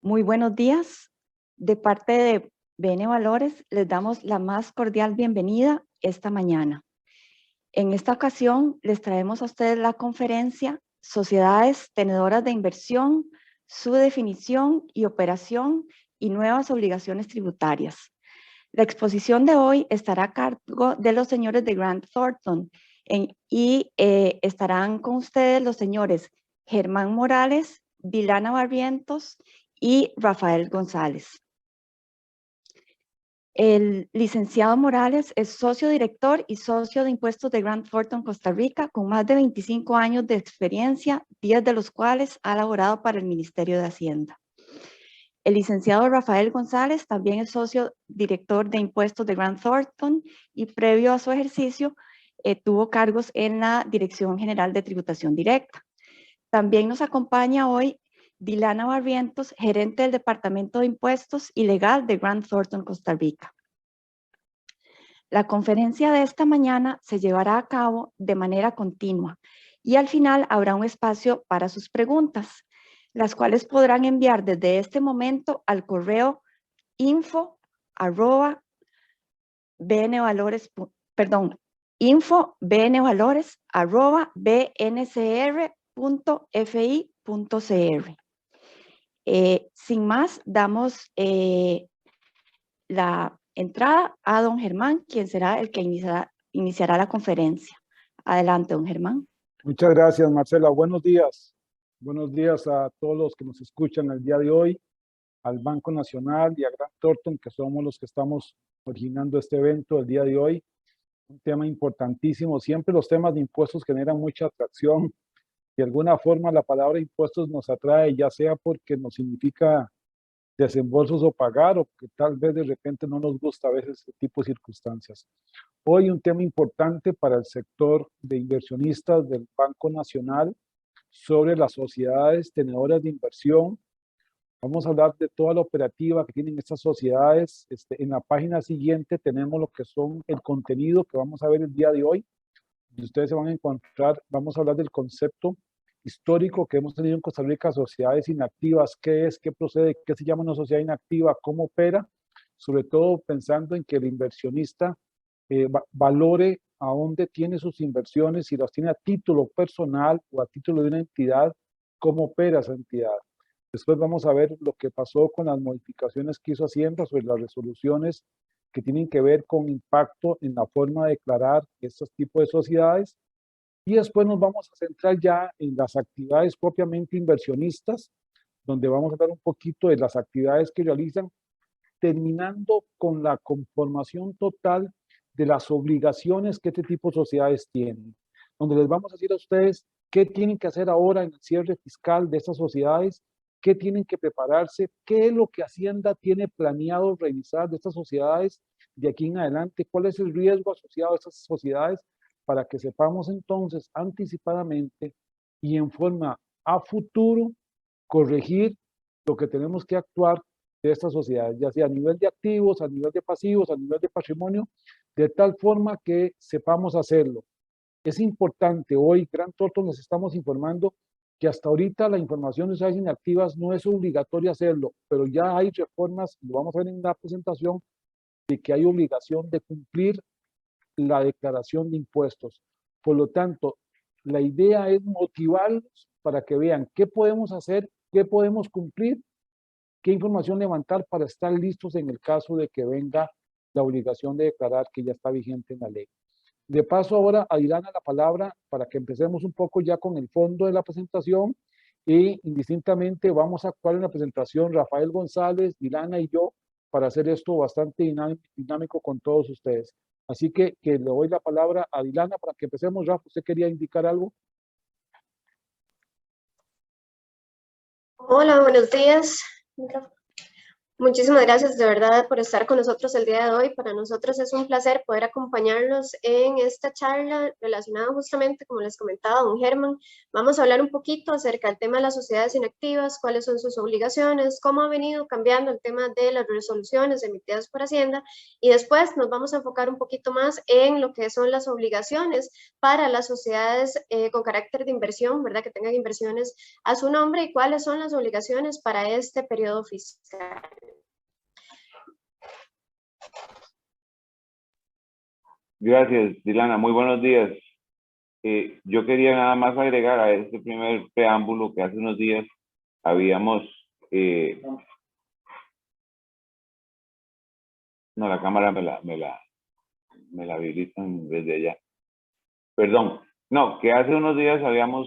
Muy buenos días. De parte de BN Valores, les damos la más cordial bienvenida esta mañana. En esta ocasión, les traemos a ustedes la conferencia Sociedades Tenedoras de Inversión, su definición y operación y nuevas obligaciones tributarias. La exposición de hoy estará a cargo de los señores de Grant Thornton y estarán con ustedes los señores Germán Morales, Dilana Barrientos y Rafael González. El licenciado Morales es socio director y socio de impuestos de Grant Thornton, Costa Rica, con más de 25 años de experiencia, 10 de los cuales ha laborado para el Ministerio de Hacienda. El licenciado Rafael González también es socio director de impuestos de Grant Thornton y previo a su ejercicio tuvo cargos en la Dirección General de Tributación Directa. También nos acompaña hoy Dilana Barrientos, gerente del Departamento de Impuestos y Legal de Grant Thornton, Costa Rica. La conferencia de esta mañana se llevará a cabo de manera continua y al final habrá un espacio para sus preguntas, las cuales podrán enviar desde este momento al correo info@bnvalores.bncr.fi.cr. Sin más, damos la entrada a don Germán, quien será el que iniciará la conferencia. Adelante, don Germán. Muchas gracias, Marcela. Buenos días. Buenos días a todos los que nos escuchan el día de hoy, al Banco Nacional y a Grant Thornton, que somos los que estamos originando este evento el día de hoy. Un tema importantísimo. Siempre los temas de impuestos generan mucha atracción. De alguna forma la palabra impuestos nos atrae, ya sea porque nos significa desembolsos o pagar, o que tal vez de repente no nos gusta a veces este tipo de circunstancias. Hoy un tema importante para el sector de inversionistas del Banco Nacional sobre las sociedades tenedoras de inversión. Vamos a hablar de toda la operativa que tienen estas sociedades. En la página siguiente tenemos lo que son el contenido que vamos a ver el día de hoy. Y ustedes se van a encontrar, vamos a hablar del concepto histórico que hemos tenido en Costa Rica, sociedades inactivas, qué es, qué procede, qué se llama una sociedad inactiva, cómo opera, sobre todo pensando en que el inversionista valore a dónde tiene sus inversiones, si las tiene a título personal o a título de una entidad, cómo opera esa entidad. Después vamos a ver lo que pasó con las modificaciones que hizo Hacienda sobre las resoluciones que tienen que ver con impacto en la forma de declarar estos tipos de sociedades. Y después nos vamos a centrar ya en las actividades propiamente inversionistas, donde vamos a hablar un poquito de las actividades que realizan, terminando con la conformación total de las obligaciones que este tipo de sociedades tienen, donde les vamos a decir a ustedes qué tienen que hacer ahora en el cierre fiscal de estas sociedades, qué tienen que prepararse, qué es lo que Hacienda tiene planeado revisar de estas sociedades de aquí en adelante, cuál es el riesgo asociado a estas sociedades, para que sepamos entonces anticipadamente y en forma a futuro corregir lo que tenemos que actuar de estas sociedades, ya sea a nivel de activos, a nivel de pasivos, a nivel de patrimonio, de tal forma que sepamos hacerlo. Es importante, hoy Grant Thornton les estamos informando que hasta ahorita la información de sociedades inactivas no es obligatoria hacerlo, pero ya hay reformas, lo vamos a ver en la presentación, de que hay obligación de cumplir la declaración de impuestos. Por lo tanto, la idea es motivarlos para que vean qué podemos hacer, qué podemos cumplir, qué información levantar para estar listos en el caso de que venga la obligación de declarar que ya está vigente en la ley. Le paso ahora a Dilana la palabra para que empecemos un poco ya con el fondo de la presentación y indistintamente vamos a actuar en la presentación Rafael González, Dilana y yo para hacer esto bastante dinámico con todos ustedes. Así que le doy la palabra a Dilana para que empecemos. Rafa, ¿usted quería indicar algo? Hola, buenos días. Muchísimas gracias de verdad por estar con nosotros el día de hoy. Para nosotros es un placer poder acompañarlos en esta charla relacionada justamente, como les comentaba don Germán. Vamos a hablar un poquito acerca del tema de las sociedades inactivas, cuáles son sus obligaciones, cómo ha venido cambiando el tema de las resoluciones emitidas por Hacienda y después nos vamos a enfocar un poquito más en lo que son las obligaciones para las sociedades con carácter de inversión, ¿verdad? Que tengan inversiones a su nombre y cuáles son las obligaciones para este periodo fiscal. Gracias, Dilana. Muy buenos días. Yo quería nada más agregar a este primer preámbulo que hace unos días habíamos... no, la cámara me la habilitan desde allá. Perdón. No, que hace unos días habíamos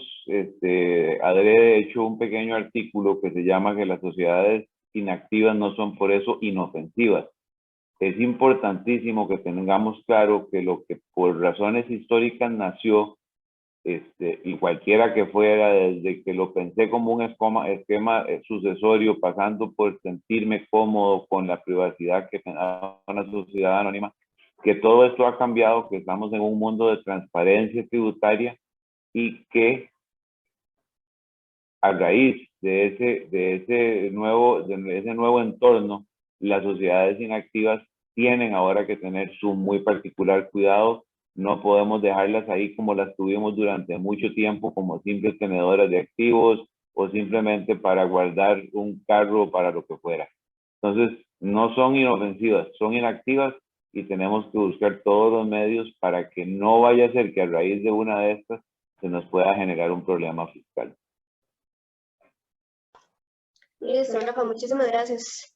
adrede hecho un pequeño artículo que se llama que las sociedades inactivas no son por eso inofensivas. Es importantísimo que tengamos claro que lo que por razones históricas nació, y cualquiera que fuera, desde que lo pensé como un esquema sucesorio, pasando por sentirme cómodo con la privacidad que tenía una sociedad anónima, que todo esto ha cambiado, que estamos en un mundo de transparencia tributaria y que a raíz de ese nuevo entorno, las sociedades inactivas tienen ahora que tener su muy particular cuidado. No podemos dejarlas ahí como las tuvimos durante mucho tiempo, como simples tenedoras de activos o simplemente para guardar un carro o para lo que fuera. Entonces, no son inofensivas, son inactivas y tenemos que buscar todos los medios para que no vaya a ser que a raíz de una de estas se nos pueda generar un problema fiscal. Listo, Rafa, muchísimas gracias.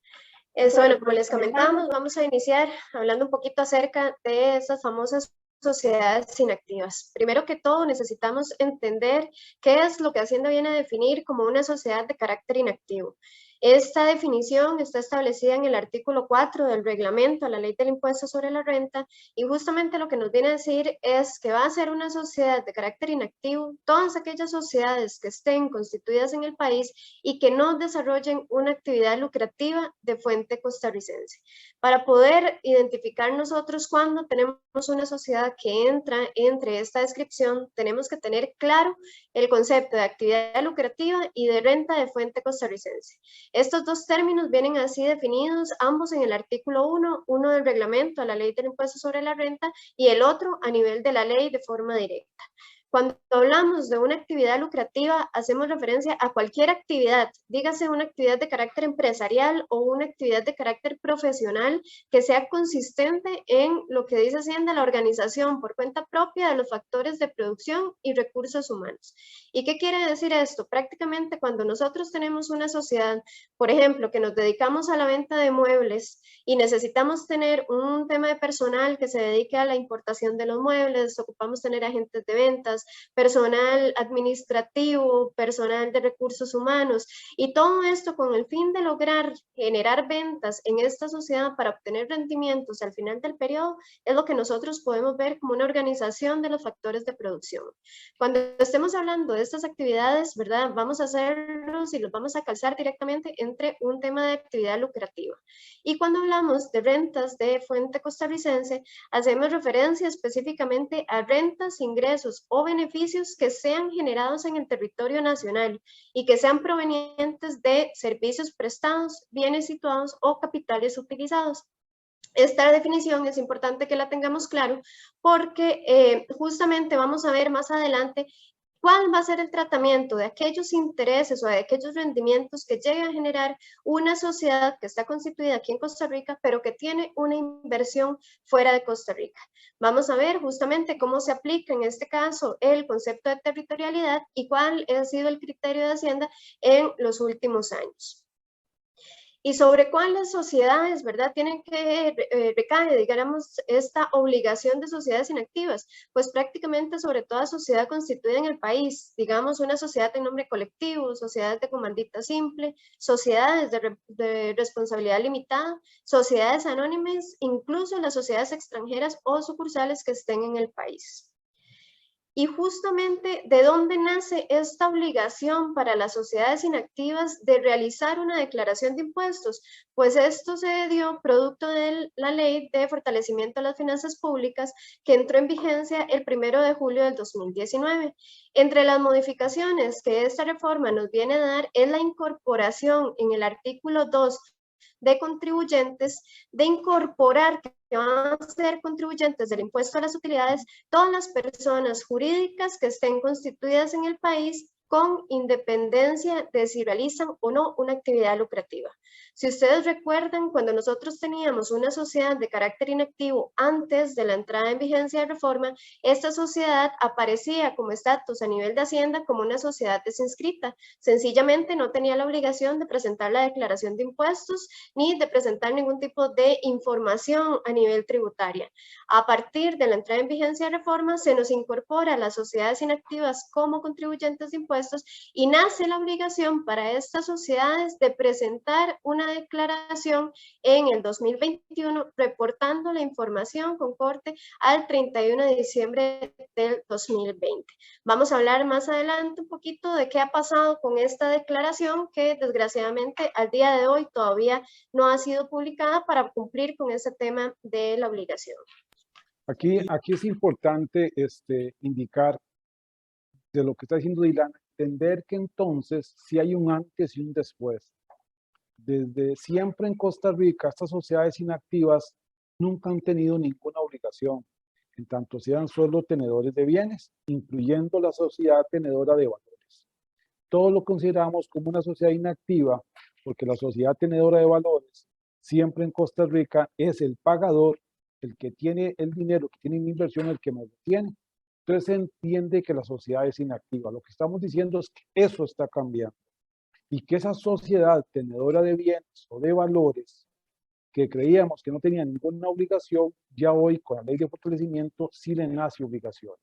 Bueno, como les comentamos, vamos a iniciar hablando un poquito acerca de esas famosas sociedades inactivas. Primero que todo, necesitamos entender qué es lo que Hacienda viene a definir como una sociedad de carácter inactivo. Esta definición está establecida en el artículo 4 del reglamento a la ley del impuesto sobre la renta y justamente lo que nos viene a decir es que va a ser una sociedad de carácter inactivo todas aquellas sociedades que estén constituidas en el país y que no desarrollen una actividad lucrativa de fuente costarricense. Para poder identificar nosotros cuando tenemos una sociedad que entra entre esta descripción, tenemos que tener claro el concepto de actividad lucrativa y de renta de fuente costarricense. Estos dos términos vienen así definidos, ambos en el artículo 1, uno del reglamento a la ley del impuesto sobre la renta y el otro a nivel de la ley de forma directa. Cuando hablamos de una actividad lucrativa, hacemos referencia a cualquier actividad, dígase una actividad de carácter empresarial o una actividad de carácter profesional que sea consistente en lo que dice Hacienda, la organización por cuenta propia de los factores de producción y recursos humanos. ¿Y qué quiere decir esto? Prácticamente cuando nosotros tenemos una sociedad, por ejemplo, que nos dedicamos a la venta de muebles y necesitamos tener un tema de personal que se dedique a la importación de los muebles, ocupamos tener agentes de ventas, personal administrativo, personal de recursos humanos y todo esto con el fin de lograr generar ventas en esta sociedad para obtener rendimientos al final del periodo es lo que nosotros podemos ver como una organización de los factores de producción. Cuando estemos hablando de estas actividades, ¿verdad? Vamos a hacerlos y los vamos a calzar directamente entre un tema de actividad lucrativa. Y cuando hablamos de rentas de fuente costarricense, hacemos referencia específicamente a rentas, ingresos o beneficios que sean generados en el territorio nacional y que sean provenientes de servicios prestados, bienes situados o capitales utilizados. Esta definición es importante que la tengamos claro porque justamente vamos a ver más adelante cuál va a ser el tratamiento de aquellos intereses o de aquellos rendimientos que lleguen a generar una sociedad que está constituida aquí en Costa Rica, pero que tiene una inversión fuera de Costa Rica. Vamos a ver justamente cómo se aplica en este caso el concepto de territorialidad y cuál ha sido el criterio de Hacienda en los últimos años. Y sobre cuáles sociedades, ¿verdad?, tienen que recaer, digamos, esta obligación de sociedades inactivas, pues prácticamente sobre toda sociedad constituida en el país, digamos, una sociedad de nombre colectivo, sociedades de comandita simple, sociedades de responsabilidad limitada, sociedades anónimas, incluso las sociedades extranjeras o sucursales que estén en el país. Y justamente, ¿de dónde nace esta obligación para las sociedades inactivas de realizar una declaración de impuestos? Pues esto se dio producto de la Ley de Fortalecimiento de las Finanzas Públicas que entró en vigencia el 1 de julio del 2019. Entre las modificaciones que esta reforma nos viene a dar es la incorporación en el artículo 2 de contribuyentes, de incorporar que van a ser contribuyentes del impuesto a las utilidades todas las personas jurídicas que estén constituidas en el país con independencia de si realizan o no una actividad lucrativa. Si ustedes recuerdan, cuando nosotros teníamos una sociedad de carácter inactivo antes de la entrada en vigencia de reforma, esta sociedad aparecía como estatus a nivel de Hacienda como una sociedad desinscrita. Sencillamente no tenía la obligación de presentar la declaración de impuestos ni de presentar ningún tipo de información a nivel tributaria. A partir de la entrada en vigencia de reforma, se nos incorpora a las sociedades inactivas como contribuyentes de impuestos y nace la obligación para estas sociedades de presentar una declaración en el 2021 reportando la información con corte al 31 de diciembre del 2020. Vamos a hablar más adelante un poquito de qué ha pasado con esta declaración que desgraciadamente al día de hoy todavía no ha sido publicada para cumplir con ese tema de la obligación. Aquí es importante indicar de lo que está diciendo Dilana, entender que entonces si hay un antes y un después. Desde siempre en Costa Rica, estas sociedades inactivas nunca han tenido ninguna obligación, en tanto sean solo tenedores de bienes, incluyendo la sociedad tenedora de valores. Todo lo consideramos como una sociedad inactiva, porque la sociedad tenedora de valores siempre en Costa Rica es el pagador, el que tiene el dinero, que tiene una inversión, el que me lo tiene. Entonces se entiende que la sociedad es inactiva. Lo que estamos diciendo es que eso está cambiando y que esa sociedad tenedora de bienes o de valores que creíamos que no tenía ninguna obligación, ya hoy con la ley de fortalecimiento sí le nace obligaciones.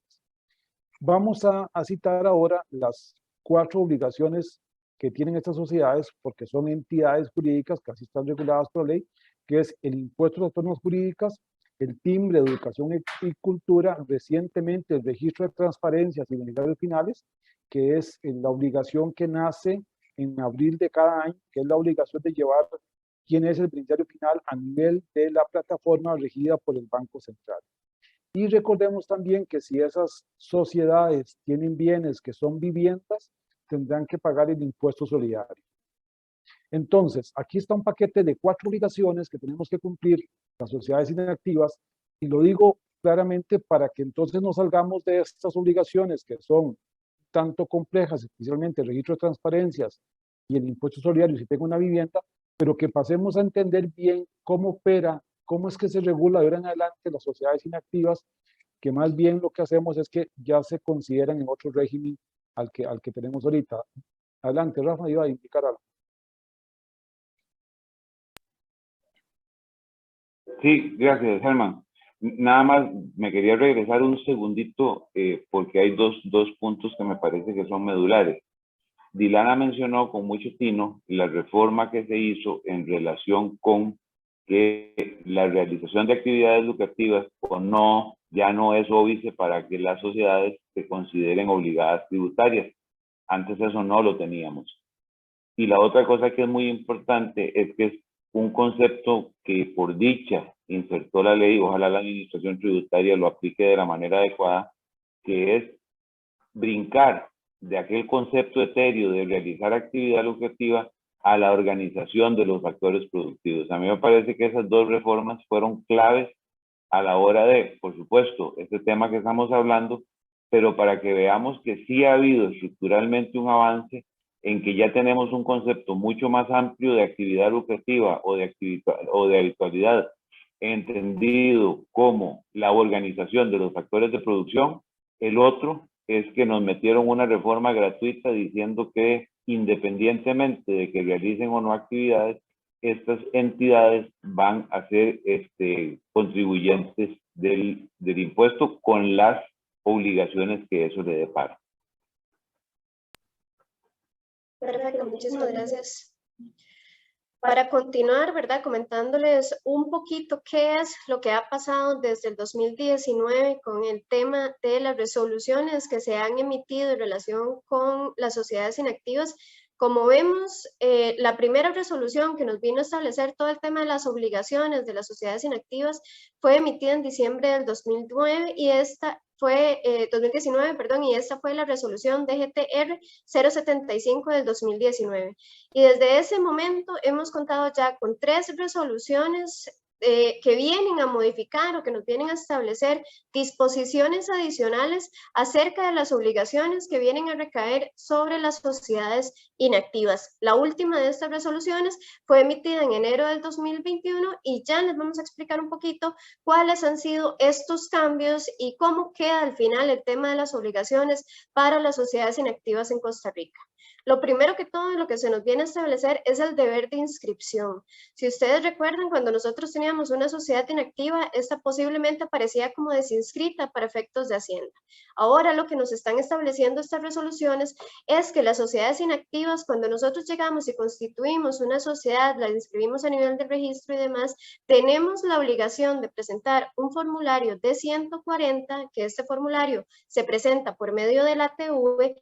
Vamos a citar ahora las 4 obligaciones que tienen estas sociedades porque son entidades jurídicas que así están reguladas por ley, que es el impuesto a las personas jurídicas, el timbre de educación y cultura, recientemente el registro de transparencias y beneficiarios finales, que es la obligación que nace en abril de cada año, que es la obligación de llevar quién es el beneficiario final a nivel de la plataforma regida por el Banco Central. Y recordemos también que si esas sociedades tienen bienes que son viviendas, tendrán que pagar el impuesto solidario. Entonces, aquí está un paquete de 4 obligaciones que tenemos que cumplir las sociedades inactivas, y lo digo claramente para que entonces no salgamos de estas obligaciones que son tanto complejas, especialmente el registro de transparencias y el impuesto solidario si tengo una vivienda, pero que pasemos a entender bien cómo opera, cómo es que se regula de ahora en adelante las sociedades inactivas, que más bien lo que hacemos es que ya se consideran en otro régimen al que tenemos ahorita. Adelante, Rafa, iba a indicar algo. Sí, gracias, Germán. Nada más me quería regresar un segundito porque hay dos puntos que me parece que son medulares. Dilana mencionó con mucho tino la reforma que se hizo en relación con que la realización de actividades lucrativas o no, ya no es óbice para que las sociedades se consideren obligadas tributarias. Antes eso no lo teníamos. Y la otra cosa que es muy importante es que es un concepto que por dicha insertó la ley, ojalá la administración tributaria lo aplique de la manera adecuada, que es brincar de aquel concepto etéreo de realizar actividad lucrativa a la organización de los factores productivos. A mí me parece que esas 2 reformas fueron claves a la hora de, por supuesto, este tema que estamos hablando, pero para que veamos que sí ha habido estructuralmente un avance en que ya tenemos un concepto mucho más amplio de actividad lucrativa o de habitualidad, entendido como la organización de los factores de producción. El otro es que nos metieron una reforma gratuita diciendo que independientemente de que realicen o no actividades, estas entidades van a ser contribuyentes del impuesto con las obligaciones que eso le depara. Perfecto, muchísimas gracias. Para continuar, ¿verdad? Comentándoles un poquito qué es lo que ha pasado desde el 2019 con el tema de las resoluciones que se han emitido en relación con las sociedades inactivas. Como vemos, la primera resolución que nos vino a establecer todo el tema de las obligaciones de las sociedades inactivas fue emitida en diciembre del 2009 y esta fue 2019, perdón, y esta fue la resolución DGTR 075 del 2019. Y desde ese momento hemos contado ya con 3 resoluciones que vienen a modificar o que nos vienen a establecer disposiciones adicionales acerca de las obligaciones que vienen a recaer sobre las sociedades inactivas. La última de estas resoluciones fue emitida en enero del 2021 y ya les vamos a explicar un poquito cuáles han sido estos cambios y cómo queda al final el tema de las obligaciones para las sociedades inactivas en Costa Rica. Lo primero que todo, lo que se nos viene a establecer es el deber de inscripción. Si ustedes recuerdan, cuando nosotros teníamos una sociedad inactiva, esta posiblemente aparecía como desinscrita para efectos de Hacienda. Ahora lo que nos están estableciendo estas resoluciones es que las sociedades inactivas, cuando nosotros llegamos y constituimos una sociedad, la inscribimos a nivel de registro y demás, tenemos la obligación de presentar un formulario de 140, que este formulario se presenta por medio de la ATV,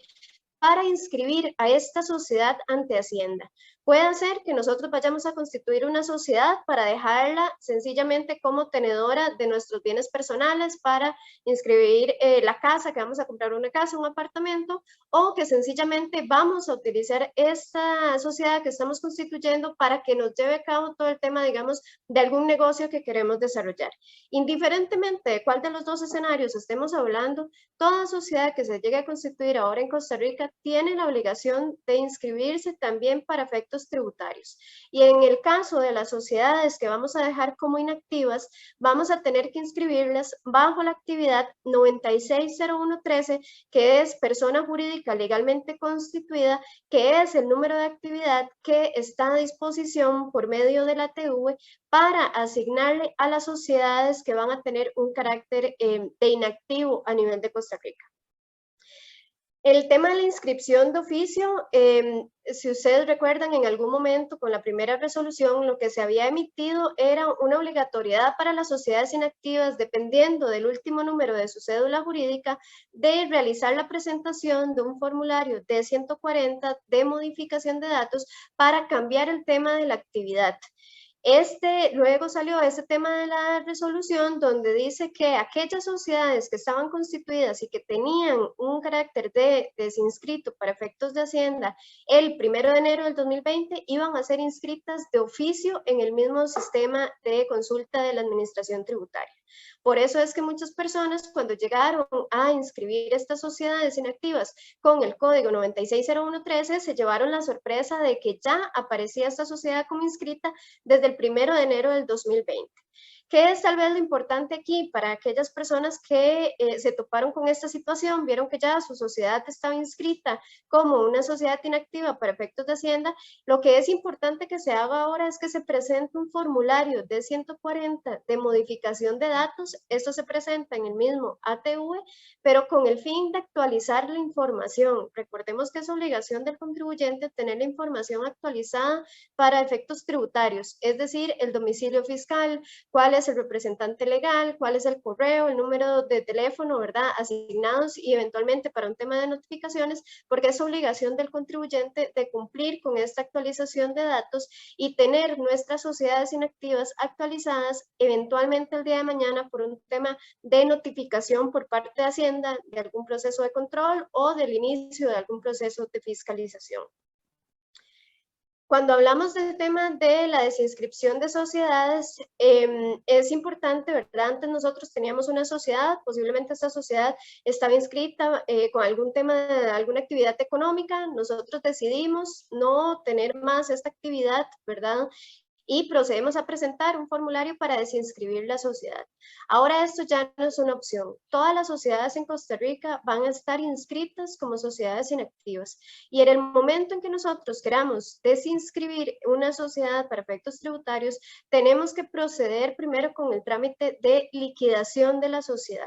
para inscribir a esta sociedad ante Hacienda. Puede ser que nosotros vayamos a constituir una sociedad para dejarla sencillamente como tenedora de nuestros bienes personales, para inscribir la casa, que vamos a comprar una casa, un apartamento, o que sencillamente vamos a utilizar esta sociedad que estamos constituyendo para que nos lleve a cabo todo el tema, digamos, de algún negocio que queremos desarrollar. Indiferentemente de cuál de los dos escenarios estemos hablando, toda sociedad que se llegue a constituir ahora en Costa Rica tiene la obligación de inscribirse también para efectos tributarios. Y en el caso de las sociedades que vamos a dejar como inactivas, vamos a tener que inscribirlas bajo la actividad 960113, que es persona jurídica legalmente constituida, que es el número de actividad que está a disposición por medio de la TV para asignarle a las sociedades que van a tener un carácter de inactivo a nivel de Costa Rica. El tema de la inscripción de oficio, si ustedes recuerdan, en algún momento con la primera resolución lo que se había emitido era una obligatoriedad para las sociedades inactivas, dependiendo del último número de su cédula jurídica, de realizar la presentación de un formulario D140 de modificación de datos para cambiar el tema de la actividad. Luego salió ese tema de la resolución donde dice que aquellas sociedades que estaban constituidas y que tenían un carácter de desinscrito para efectos de Hacienda el 1 de enero del 2020 iban a ser inscritas de oficio en el mismo sistema de consulta de la administración tributaria. Por eso es que muchas personas, cuando llegaron a inscribir estas sociedades inactivas con el código 960113, se llevaron la sorpresa de que ya aparecía esta sociedad como inscrita desde el 1 de enero del 2020. ¿Qué es tal vez lo importante aquí para aquellas personas que se toparon con esta situación, vieron que ya su sociedad estaba inscrita como una sociedad inactiva para efectos de Hacienda? Lo que es importante que se haga ahora es que se presente un formulario de 140 de modificación de datos. Esto se presenta en el mismo ATV, pero con el fin de actualizar la información. Recordemos que es obligación del contribuyente tener la información actualizada para efectos tributarios, es decir, el domicilio fiscal, cuál es el representante legal, cuál es el correo, el número de teléfono, ¿verdad?, asignados, y eventualmente para un tema de notificaciones, porque es obligación del contribuyente de cumplir con esta actualización de datos y tener nuestras sociedades inactivas actualizadas eventualmente el día de mañana por un tema de notificación por parte de Hacienda de algún proceso de control o del inicio de algún proceso de fiscalización. Cuando hablamos del tema de la desinscripción de sociedades, es importante, ¿verdad? Antes nosotros teníamos una sociedad, posiblemente esta sociedad estaba inscrita con algún tema de alguna actividad económica, nosotros decidimos no tener más esta actividad, ¿verdad? y procedemos a presentar un formulario para desinscribir la sociedad. Ahora esto ya no es una opción. Todas las sociedades en Costa Rica van a estar inscritas como sociedades inactivas y en el momento en que nosotros queramos desinscribir una sociedad para efectos tributarios, tenemos que proceder primero con el trámite de liquidación de la sociedad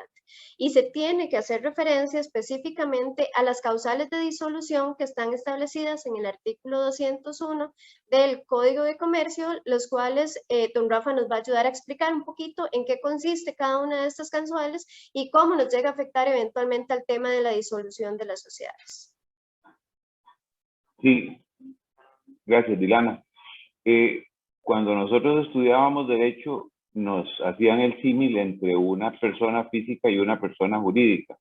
y se tiene que hacer referencia específicamente a las causales de disolución que están establecidas en el artículo 201 del Código de Comercio, los cuales don Rafa nos va a ayudar a explicar un poquito en qué consiste cada una de estas causales y cómo nos llega a afectar eventualmente al tema de la disolución de las sociedades. Sí, gracias, Dilana. Cuando nosotros estudiábamos Derecho, nos hacían el símil entre una persona física y una persona jurídica,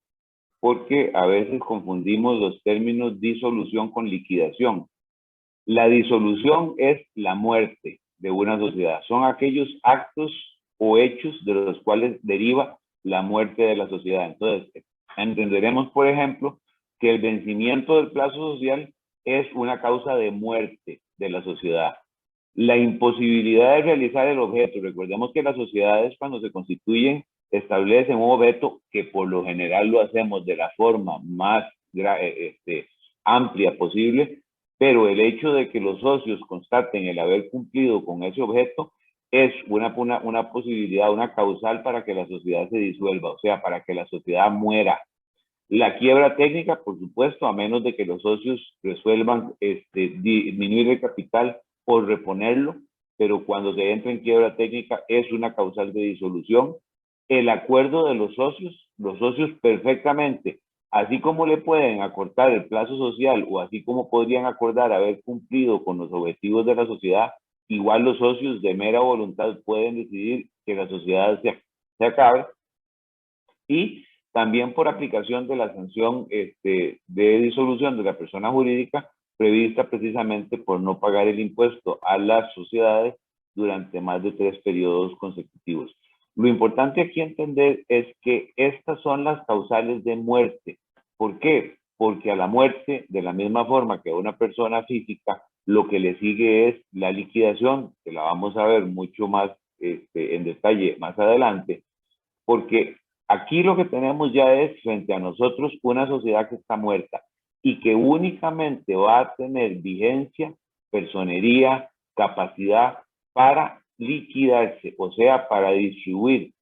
porque a veces confundimos los términos disolución con liquidación. La disolución es la muerte de una sociedad. Son aquellos actos o hechos de los cuales deriva la muerte de la sociedad. Entonces, entenderemos, por ejemplo, que el vencimiento del plazo social es una causa de muerte de la sociedad. La imposibilidad de realizar el objeto. Recordemos que las sociedades, cuando se constituyen, establecen un objeto que por lo general lo hacemos de la forma más amplia posible, pero el hecho de que los socios constaten el haber cumplido con ese objeto es una posibilidad, una causal para que la sociedad se disuelva, o sea, para que la sociedad muera. La quiebra técnica, por supuesto, a menos de que los socios resuelvan disminuir el capital por reponerlo, pero cuando se entra en quiebra técnica es una causal de disolución. El acuerdo de los socios perfectamente, así como le pueden acortar el plazo social o así como podrían acordar haber cumplido con los objetivos de la sociedad, igual los socios de mera voluntad pueden decidir que la sociedad se acabe, y también por aplicación de la sanción de disolución de la persona jurídica prevista precisamente por no pagar el impuesto a las sociedades durante más de 3 periodos consecutivos. Lo importante aquí entender es que estas son las causales de muerte. ¿Por qué? Porque a la muerte, de la misma forma que a una persona física, lo que le sigue es la liquidación, que la vamos a ver mucho más en detalle más adelante, porque aquí lo que tenemos ya es frente a nosotros una sociedad que está muerta y que únicamente va a tener vigencia, personería, capacidad para liquidarse, o sea, para distribuir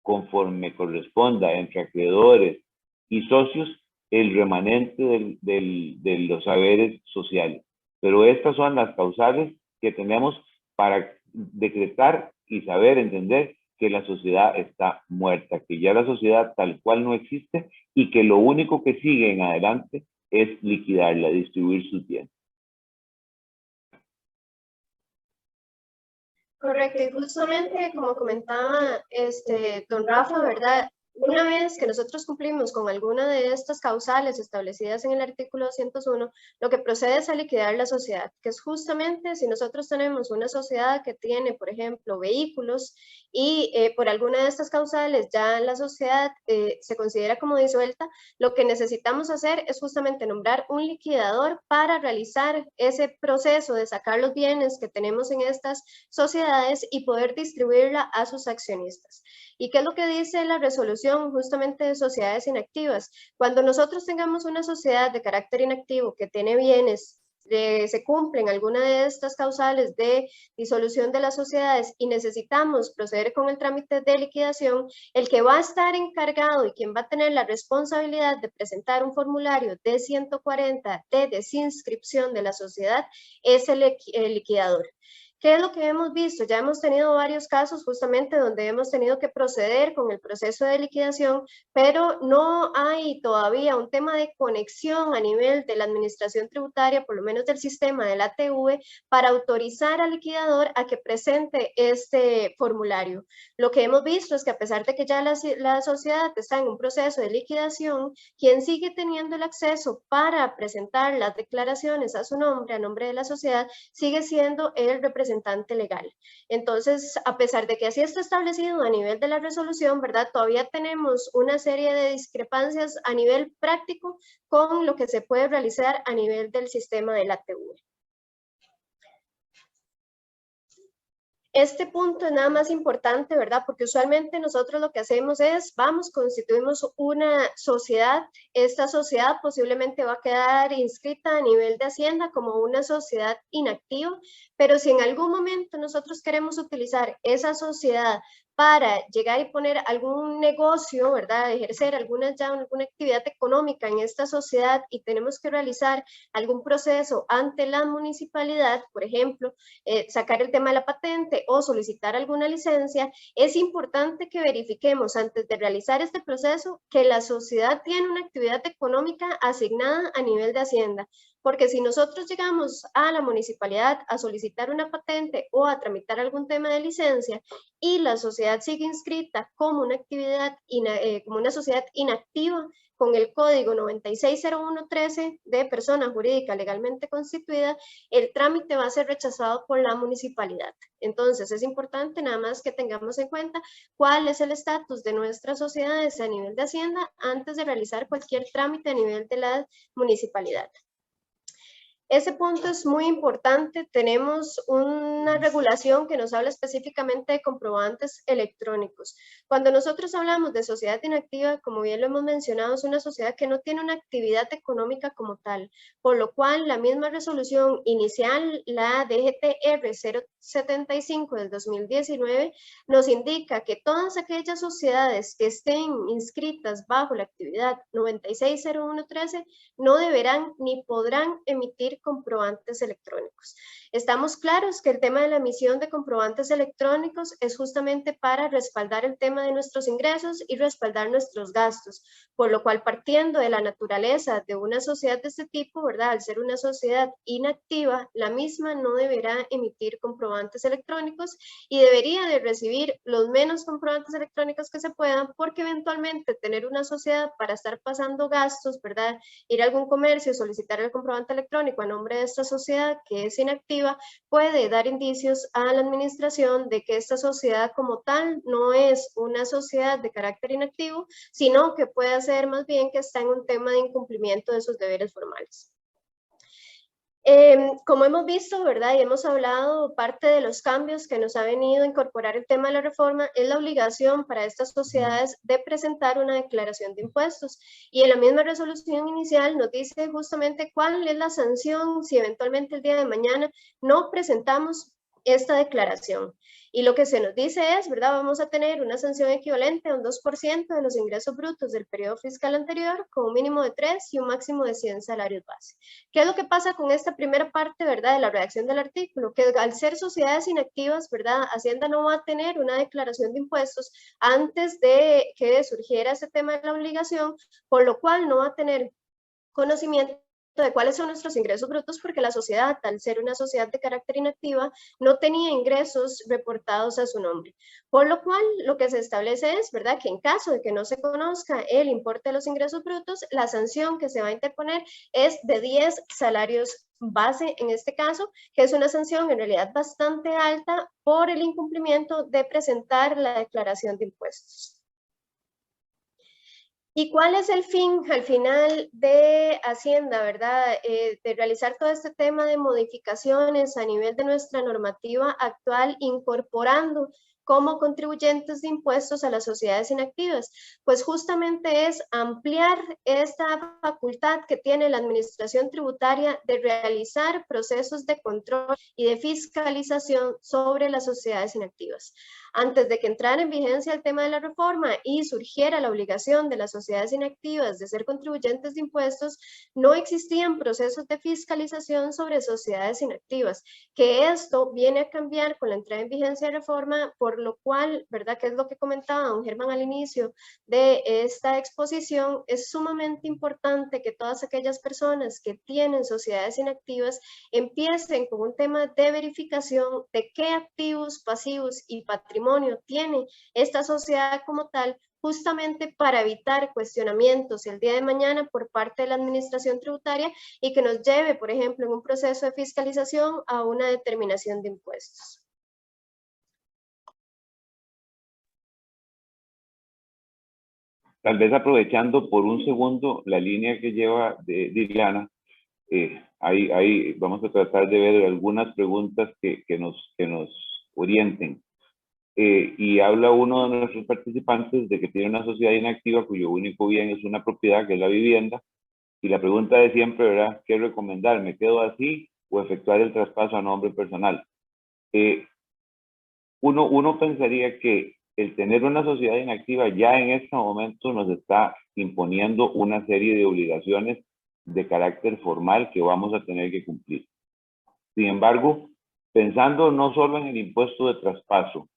conforme corresponda entre acreedores y socios el remanente de los haberes sociales. Pero estas son las causales que tenemos para decretar y saber entender que la sociedad está muerta, que ya la sociedad tal cual no existe y que lo único que sigue en adelante es liquidarla, distribuir sus bienes. Correcto, y justamente como comentaba don Rafa, ¿verdad? Una vez que nosotros cumplimos con alguna de estas causales establecidas en el artículo 201, lo que procede es a liquidar la sociedad, que es justamente si nosotros tenemos una sociedad que tiene, por ejemplo, vehículos y por alguna de estas causales ya la sociedad se considera como disuelta, lo que necesitamos hacer es justamente nombrar un liquidador para realizar ese proceso de sacar los bienes que tenemos en estas sociedades y poder distribuirla a sus accionistas. ¿Y qué es lo que dice la resolución justamente de sociedades inactivas? Cuando nosotros tengamos una sociedad de carácter inactivo que tiene bienes, se cumplen alguna de estas causales de disolución de las sociedades y necesitamos proceder con el trámite de liquidación, el que va a estar encargado y quien va a tener la responsabilidad de presentar un formulario de 140 de desinscripción de la sociedad es el liquidador. ¿Qué es lo que hemos visto? Ya hemos tenido varios casos justamente donde hemos tenido que proceder con el proceso de liquidación, pero no hay todavía un tema de conexión a nivel de la administración tributaria, por lo menos del sistema del ATV, para autorizar al liquidador a que presente este formulario. Lo que hemos visto es que a pesar de que ya la sociedad está en un proceso de liquidación, quien sigue teniendo el acceso para presentar las declaraciones a su nombre, a nombre de la sociedad, sigue siendo el representante legal. Entonces, a pesar de que así está establecido a nivel de la resolución, ¿verdad? Todavía tenemos una serie de discrepancias a nivel práctico con lo que se puede realizar a nivel del sistema del ATV. Este punto es nada más importante, ¿verdad? Porque usualmente nosotros lo que hacemos es, constituimos una sociedad. Esta sociedad posiblemente va a quedar inscrita a nivel de Hacienda como una sociedad inactiva, pero si en algún momento nosotros queremos utilizar esa sociedad para llegar y poner algún negocio, ¿verdad? Ejercer alguna actividad económica en esta sociedad y tenemos que realizar algún proceso ante la municipalidad, por ejemplo, sacar el tema de la patente o solicitar alguna licencia, es importante que verifiquemos antes de realizar este proceso que la sociedad tiene una actividad económica asignada a nivel de Hacienda. Porque si nosotros llegamos a la municipalidad a solicitar una patente o a tramitar algún tema de licencia y la sociedad sigue inscrita como una actividad, como una sociedad inactiva, con el código 960113 de persona jurídica legalmente constituida, el trámite va a ser rechazado por la municipalidad. Entonces, es importante nada más que tengamos en cuenta cuál es el estatus de nuestras sociedades a nivel de Hacienda antes de realizar cualquier trámite a nivel de la municipalidad. Ese punto es muy importante. Tenemos una regulación que nos habla específicamente de comprobantes electrónicos. Cuando nosotros hablamos de sociedad inactiva, como bien lo hemos mencionado, es una sociedad que no tiene una actividad económica como tal, por lo cual la misma resolución inicial, la DGTR 075 del 2019, nos indica que todas aquellas sociedades que estén inscritas bajo la actividad 960113 no deberán ni podrán emitir comprobantes electrónicos. Estamos claros que el tema de la emisión de comprobantes electrónicos es justamente para respaldar el tema de nuestros ingresos y respaldar nuestros gastos, por lo cual partiendo de la naturaleza de una sociedad de este tipo, ¿verdad? Al ser una sociedad inactiva, la misma no deberá emitir comprobantes electrónicos y debería de recibir los menos comprobantes electrónicos que se puedan, porque eventualmente tener una sociedad para estar pasando gastos, ¿verdad? Ir a algún comercio, solicitar el comprobante electrónico a nombre de esta sociedad que es inactiva, puede dar indicios a la administración de que esta sociedad como tal no es una sociedad de carácter inactivo, sino que puede ser más bien que está en un tema de incumplimiento de sus deberes formales. Como hemos visto, ¿verdad? Y hemos hablado, parte de los cambios que nos ha venido a incorporar el tema de la reforma es la obligación para estas sociedades de presentar una declaración de impuestos. Y en la misma resolución inicial nos dice justamente cuál es la sanción si eventualmente el día de mañana no presentamos esta declaración. Y lo que se nos dice es, ¿verdad? Vamos a tener una sanción equivalente a un 2% de los ingresos brutos del periodo fiscal anterior, con un mínimo de 3 y un máximo de 100 salarios base. ¿Qué es lo que pasa con esta primera parte, ¿verdad? De la redacción del artículo, que al ser sociedades inactivas, ¿verdad? Hacienda no va a tener una declaración de impuestos antes de que surgiera ese tema de la obligación, por lo cual no va a tener conocimiento de cuáles son nuestros ingresos brutos, porque la sociedad, al ser una sociedad de carácter inactiva, no tenía ingresos reportados a su nombre. Por lo cual, lo que se establece es, ¿verdad?, que en caso de que no se conozca el importe de los ingresos brutos, la sanción que se va a interponer es de 10 salarios base, en este caso, que es una sanción en realidad bastante alta por el incumplimiento de presentar la declaración de impuestos. ¿Y cuál es el fin al final de Hacienda, verdad? De realizar todo este tema de modificaciones a nivel de nuestra normativa actual, incorporando como contribuyentes de impuestos a las sociedades inactivas, pues justamente es ampliar esta facultad que tiene la administración tributaria de realizar procesos de control y de fiscalización sobre las sociedades inactivas. Antes de que entrara en vigencia el tema de la reforma y surgiera la obligación de las sociedades inactivas de ser contribuyentes de impuestos, no existían procesos de fiscalización sobre sociedades inactivas, que esto viene a cambiar con la entrada en vigencia de reforma, por lo cual, ¿verdad?, que es lo que comentaba don Germán al inicio de esta exposición, es sumamente importante que todas aquellas personas que tienen sociedades inactivas empiecen con un tema de verificación de qué activos, pasivos y patrimonio tiene esta sociedad como tal, justamente para evitar cuestionamientos el día de mañana por parte de la administración tributaria y que nos lleve, por ejemplo, en un proceso de fiscalización a una determinación de impuestos. Tal vez aprovechando por un segundo la línea que lleva de Diliana, ahí vamos a tratar de ver algunas preguntas que nos orienten. Y habla uno de nuestros participantes de que tiene una sociedad inactiva cuyo único bien es una propiedad, que es la vivienda. Y la pregunta de siempre, ¿verdad? ¿Qué recomendar? ¿Me quedo así o efectuar el traspaso a nombre personal? Uno pensaría que el tener una sociedad inactiva ya en este momento nos está imponiendo una serie de obligaciones de carácter formal que vamos a tener que cumplir. Sin embargo, pensando no solo en el impuesto de traspaso,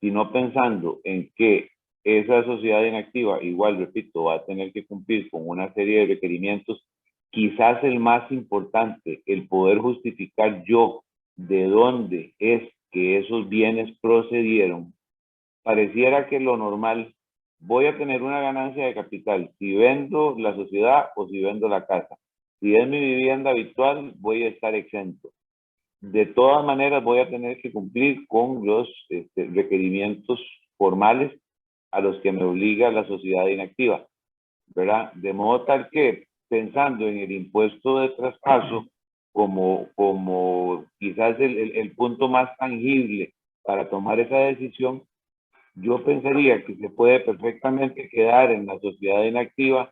sino pensando en que esa sociedad inactiva, igual repito, va a tener que cumplir con una serie de requerimientos, quizás el más importante, el poder justificar yo de dónde es que esos bienes procedieron. Pareciera que lo normal, voy a tener una ganancia de capital si vendo la sociedad o si vendo la casa. Si es mi vivienda habitual, voy a estar exento. De todas maneras, voy a tener que cumplir con los requerimientos formales a los que me obliga la sociedad inactiva, ¿verdad? De modo tal que, pensando en el impuesto de traspaso como quizás el punto más tangible para tomar esa decisión, yo pensaría que se puede perfectamente quedar en la sociedad inactiva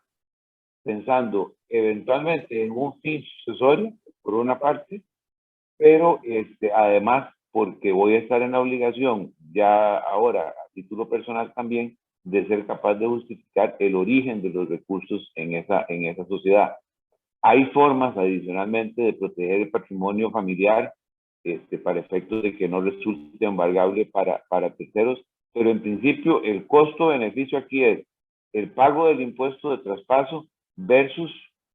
pensando eventualmente en un fin sucesorio, por una parte, pero además porque voy a estar en la obligación ya ahora a título personal también de ser capaz de justificar el origen de los recursos en esa sociedad. Hay formas adicionalmente de proteger el patrimonio familiar para efectos de que no resulte embargable para terceros, pero en principio el costo-beneficio aquí es el pago del impuesto de traspaso versus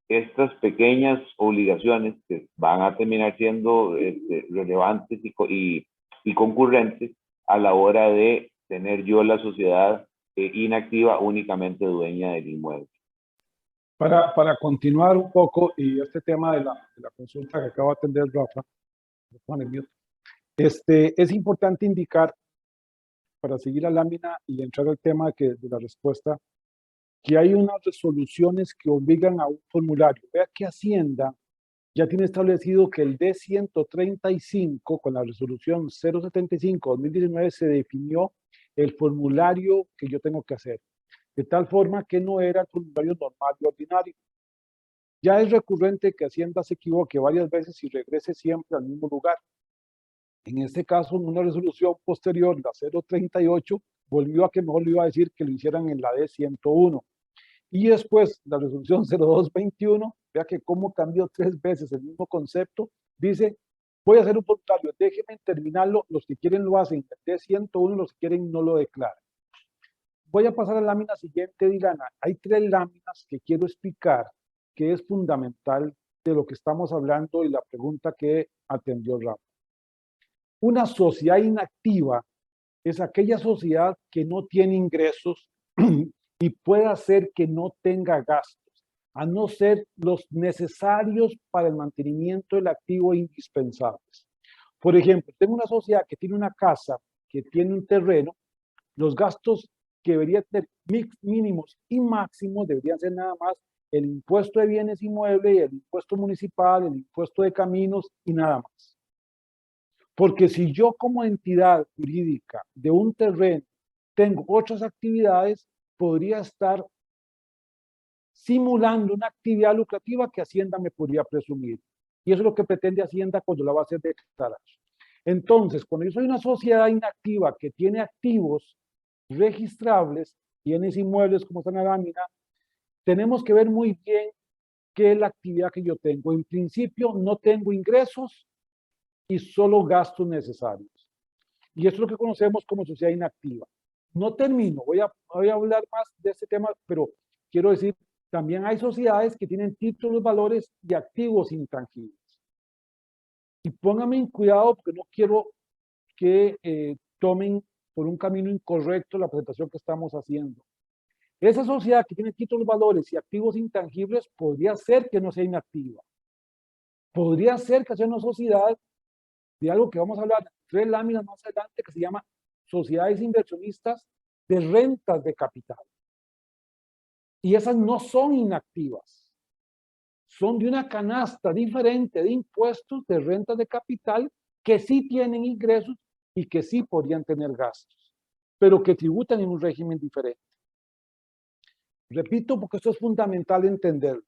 estas pequeñas obligaciones que van a terminar siendo relevantes y concurrentes a la hora de tener yo la sociedad inactiva únicamente dueña del inmueble. Para continuar un poco, y este tema de la consulta que acaba de atender Rafa, es importante indicar, para seguir la lámina y entrar al tema de la respuesta, que hay unas resoluciones que obligan a un formulario. Vea que Hacienda ya tiene establecido que el D135, con la resolución 075-2019, se definió el formulario que yo tengo que hacer, de tal forma que no era el formulario normal y ordinario. Ya es recurrente que Hacienda se equivoque varias veces y regrese siempre al mismo lugar. En este caso, en una resolución posterior, la 038, volvió a que mejor le iba a decir que lo hicieran en la D101. Y después, la resolución 0221, vea que cómo cambió 3 veces el mismo concepto, dice, voy a hacer un formulario, déjenme terminarlo, los que quieren lo hacen, el D101, los que quieren no lo declaran. Voy a pasar a la lámina siguiente, Dilana. Hay 3 láminas que quiero explicar, que es fundamental de lo que estamos hablando y la pregunta que atendió Rafa. Una sociedad inactiva es aquella sociedad que no tiene ingresos y puede hacer que no tenga gastos, a no ser los necesarios para el mantenimiento del activo indispensables. Por ejemplo, tengo una sociedad que tiene una casa, que tiene un terreno, los gastos que deberían tener mínimos y máximos deberían ser nada más el impuesto de bienes inmuebles, el impuesto municipal, el impuesto de caminos y nada más. Porque si yo como entidad jurídica de un terreno tengo otras actividades, podría estar simulando una actividad lucrativa que Hacienda me podría presumir. Y eso es lo que pretende Hacienda cuando la va a hacer declarar. Entonces, cuando yo soy una sociedad inactiva que tiene activos registrables, bienes inmuebles como está en la lámina, tenemos que ver muy bien qué es la actividad que yo tengo. En principio, no tengo ingresos y solo gastos necesarios. Y eso es lo que conocemos como sociedad inactiva. No termino, voy a hablar más de este tema, pero quiero decir, también hay sociedades que tienen títulos, valores y activos intangibles. Y pónganme en cuidado porque no quiero que tomen por un camino incorrecto la presentación que estamos haciendo. Esa sociedad que tiene títulos, valores y activos intangibles podría ser que no sea inactiva. Podría ser que sea una sociedad de algo que vamos a hablar 3 láminas más adelante, que se llama sociedades inversionistas de rentas de capital. Y esas no son inactivas. Son de una canasta diferente de impuestos de rentas de capital que sí tienen ingresos y que sí podrían tener gastos, pero que tributan en un régimen diferente. Repito, porque esto es fundamental entender.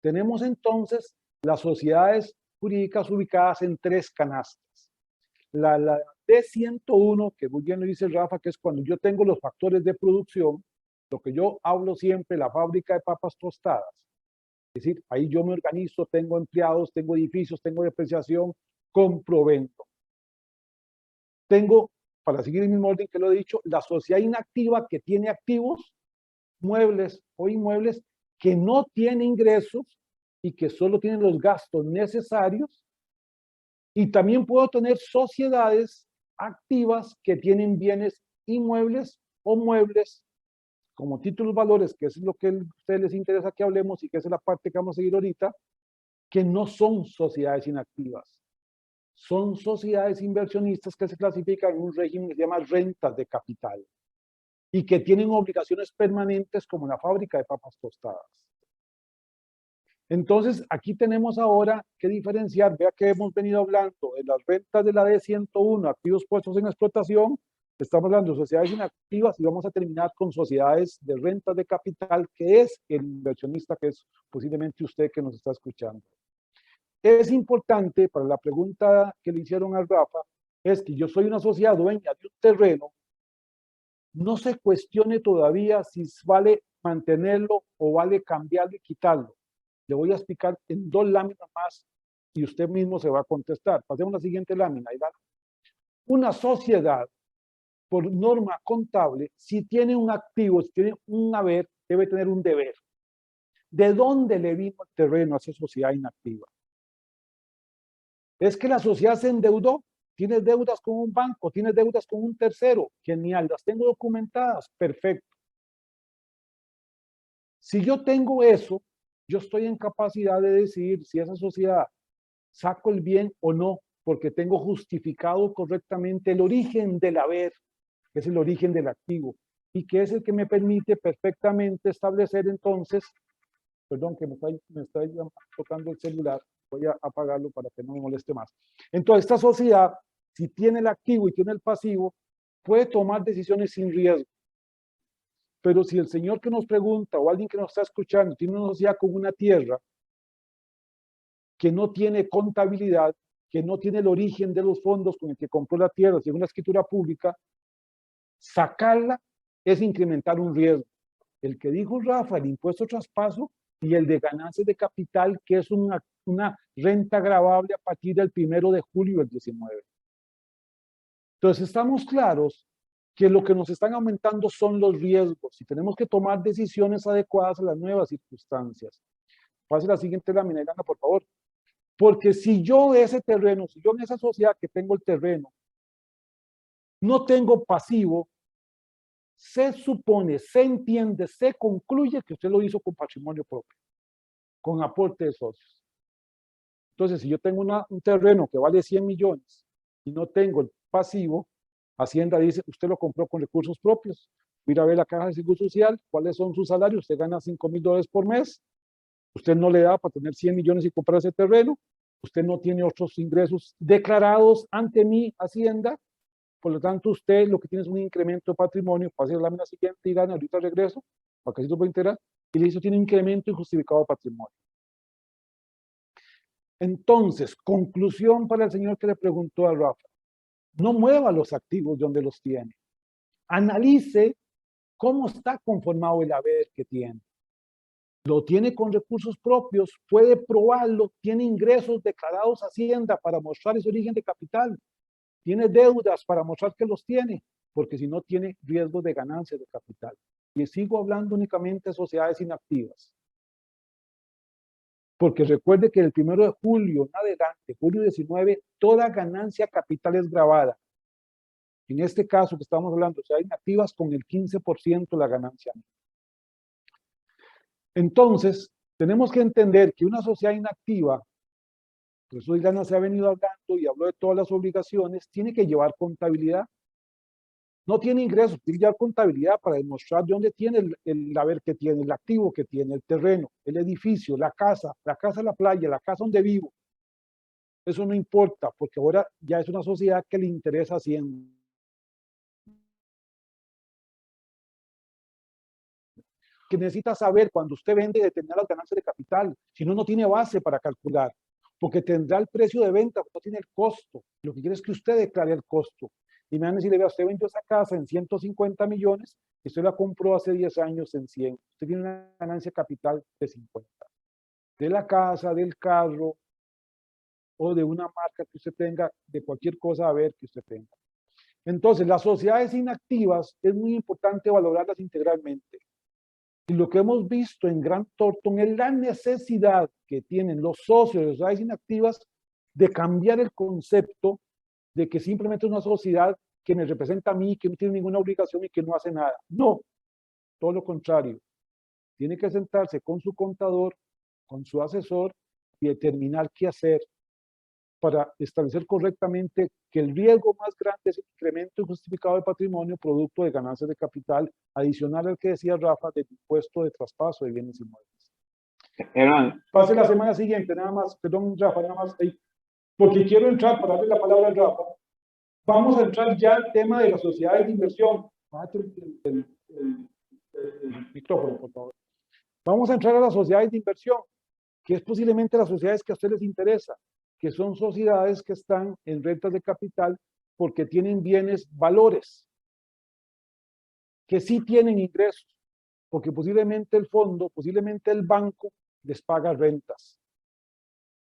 Tenemos entonces las sociedades jurídicas ubicadas en 3 canastas. La D101, que muy bien lo dice Rafa, que es cuando yo tengo los factores de producción, lo que yo hablo siempre, la fábrica de papas tostadas. Es decir, ahí yo me organizo, tengo empleados, tengo edificios, tengo depreciación, compro, vendo. Tengo, para seguir el mismo orden que lo he dicho, la sociedad inactiva que tiene activos, muebles o inmuebles, que no tiene ingresos y que solo tienen los gastos necesarios. Y también puedo tener sociedades activas que tienen bienes inmuebles o muebles como títulos valores, que es lo que a ustedes les interesa que hablemos y que es la parte que vamos a seguir ahorita, que no son sociedades inactivas. Son sociedades inversionistas que se clasifican en un régimen que se llama rentas de capital y que tienen obligaciones permanentes como la fábrica de papas tostadas. Entonces, aquí tenemos ahora que diferenciar. Vea que hemos venido hablando de las rentas de la D101, activos puestos en explotación. Estamos hablando de sociedades inactivas y vamos a terminar con sociedades de rentas de capital, que es el inversionista, que es posiblemente usted que nos está escuchando. Es importante, para la pregunta que le hicieron a Rafa, es que yo soy una sociedad dueña de un terreno, no se cuestione todavía si vale mantenerlo o vale cambiarlo y quitarlo. Le voy a explicar en 2 láminas más y usted mismo se va a contestar. Pasemos a la siguiente lámina. Una sociedad, por norma contable, si tiene un activo, si tiene un haber, debe tener un deber. ¿De dónde le vino el terreno a esa sociedad inactiva? Es que la sociedad se endeudó, tiene deudas con un banco, tiene deudas con un tercero. Genial, las tengo documentadas, perfecto. Si yo tengo eso, yo estoy en capacidad de decidir si esa sociedad saco el bien o no, porque tengo justificado correctamente el origen del haber, que es el origen del activo, y que es el que me permite perfectamente establecer entonces, perdón que me está tocando el celular, voy a apagarlo para que no me moleste más. Entonces, esta sociedad, si tiene el activo y tiene el pasivo, puede tomar decisiones sin riesgo. Pero si el señor que nos pregunta o alguien que nos está escuchando tiene una sociedad con una tierra que no tiene contabilidad, que no tiene el origen de los fondos con el que compró la tierra, según la escritura pública, sacarla es incrementar un riesgo. El que dijo Rafa, el impuesto traspaso y el de ganancias de capital, que es una renta gravable a partir del 1 de julio del 19. Entonces estamos claros que lo que nos están aumentando son los riesgos y tenemos que tomar decisiones adecuadas a las nuevas circunstancias. Pase la siguiente lámina, Ilana, por favor. Porque si yo ese terreno, si yo en esa sociedad que tengo el terreno, no tengo pasivo, se supone, se entiende, se concluye que usted lo hizo con patrimonio propio, con aporte de socios. Entonces, si yo tengo un terreno que vale 100 millones y no tengo el pasivo, Hacienda dice, usted lo compró con recursos propios. Mira a ver la caja de seguro social, cuáles son sus salarios, usted gana $5,000 por mes, usted no le da para tener 100 millones y comprar ese terreno, usted no tiene otros ingresos declarados ante mi Hacienda, por lo tanto usted lo que tiene es un incremento de patrimonio, pase la lámina siguiente y gana, ahorita regreso, para que así lo pueda enterar, y le dice, tiene un incremento injustificado de patrimonio. Entonces, conclusión para el señor que le preguntó a Rafa, no mueva los activos donde los tiene, analice cómo está conformado el haber que tiene. Lo tiene con recursos propios, puede probarlo, tiene ingresos declarados a Hacienda para mostrar ese origen de capital, tiene deudas para mostrar que los tiene, porque si no tiene riesgo de ganancia de capital. Y sigo hablando únicamente de sociedades inactivas. Porque recuerde que el 1 de julio en adelante, julio 19, toda ganancia capital es gravada. En este caso que estamos hablando, sociedades inactivas con el 15% de la ganancia. Entonces, tenemos que entender que una sociedad inactiva, por eso Ilana se ha venido hablando y habló de todas las obligaciones, tiene que llevar contabilidad. No tiene ingresos, tiene que llevar contabilidad para demostrar de dónde tiene el haber que tiene, el activo que tiene, el terreno, el edificio, la casa, la playa, la casa donde vivo. Eso no importa, porque ahora ya es una sociedad que le interesa Hacienda. Que necesita saber cuando usted vende determinadas ganancias de capital, si no, no tiene base para calcular, porque tendrá el precio de venta, pero no tiene el costo. Lo que quiere es que usted declare el costo. Y me van a decir, vea, usted vendió esa casa en 150 millones y usted la compró hace 10 años en 100. Usted tiene una ganancia de capital de 50. De la casa, del carro o de una marca que usted tenga, de cualquier cosa a ver que usted tenga. Entonces, las sociedades inactivas es muy importante valorarlas integralmente. Y lo que hemos visto en Grant Thornton es la necesidad que tienen los socios de sociedades inactivas de cambiar el concepto de que simplemente es una sociedad que me representa a mí, que no tiene ninguna obligación y que no hace nada. No, todo lo contrario. Tiene que sentarse con su contador, con su asesor y determinar qué hacer para establecer correctamente que el riesgo más grande es el incremento injustificado de patrimonio producto de ganancias de capital adicional al que decía Rafa del impuesto de traspaso de bienes inmuebles. Germán. Pase la semana siguiente, nada más, perdón Rafa, nada más ahí, porque quiero entrar, para darle la palabra a Rafa, vamos a entrar ya al tema de las sociedades de inversión. Bájate el micrófono, por favor. Vamos a entrar a las sociedades de inversión, que es posiblemente las sociedades que a ustedes les interesa, que son sociedades que están en rentas de capital porque tienen bienes valores, que sí tienen ingresos, porque posiblemente el fondo, posiblemente el banco les paga rentas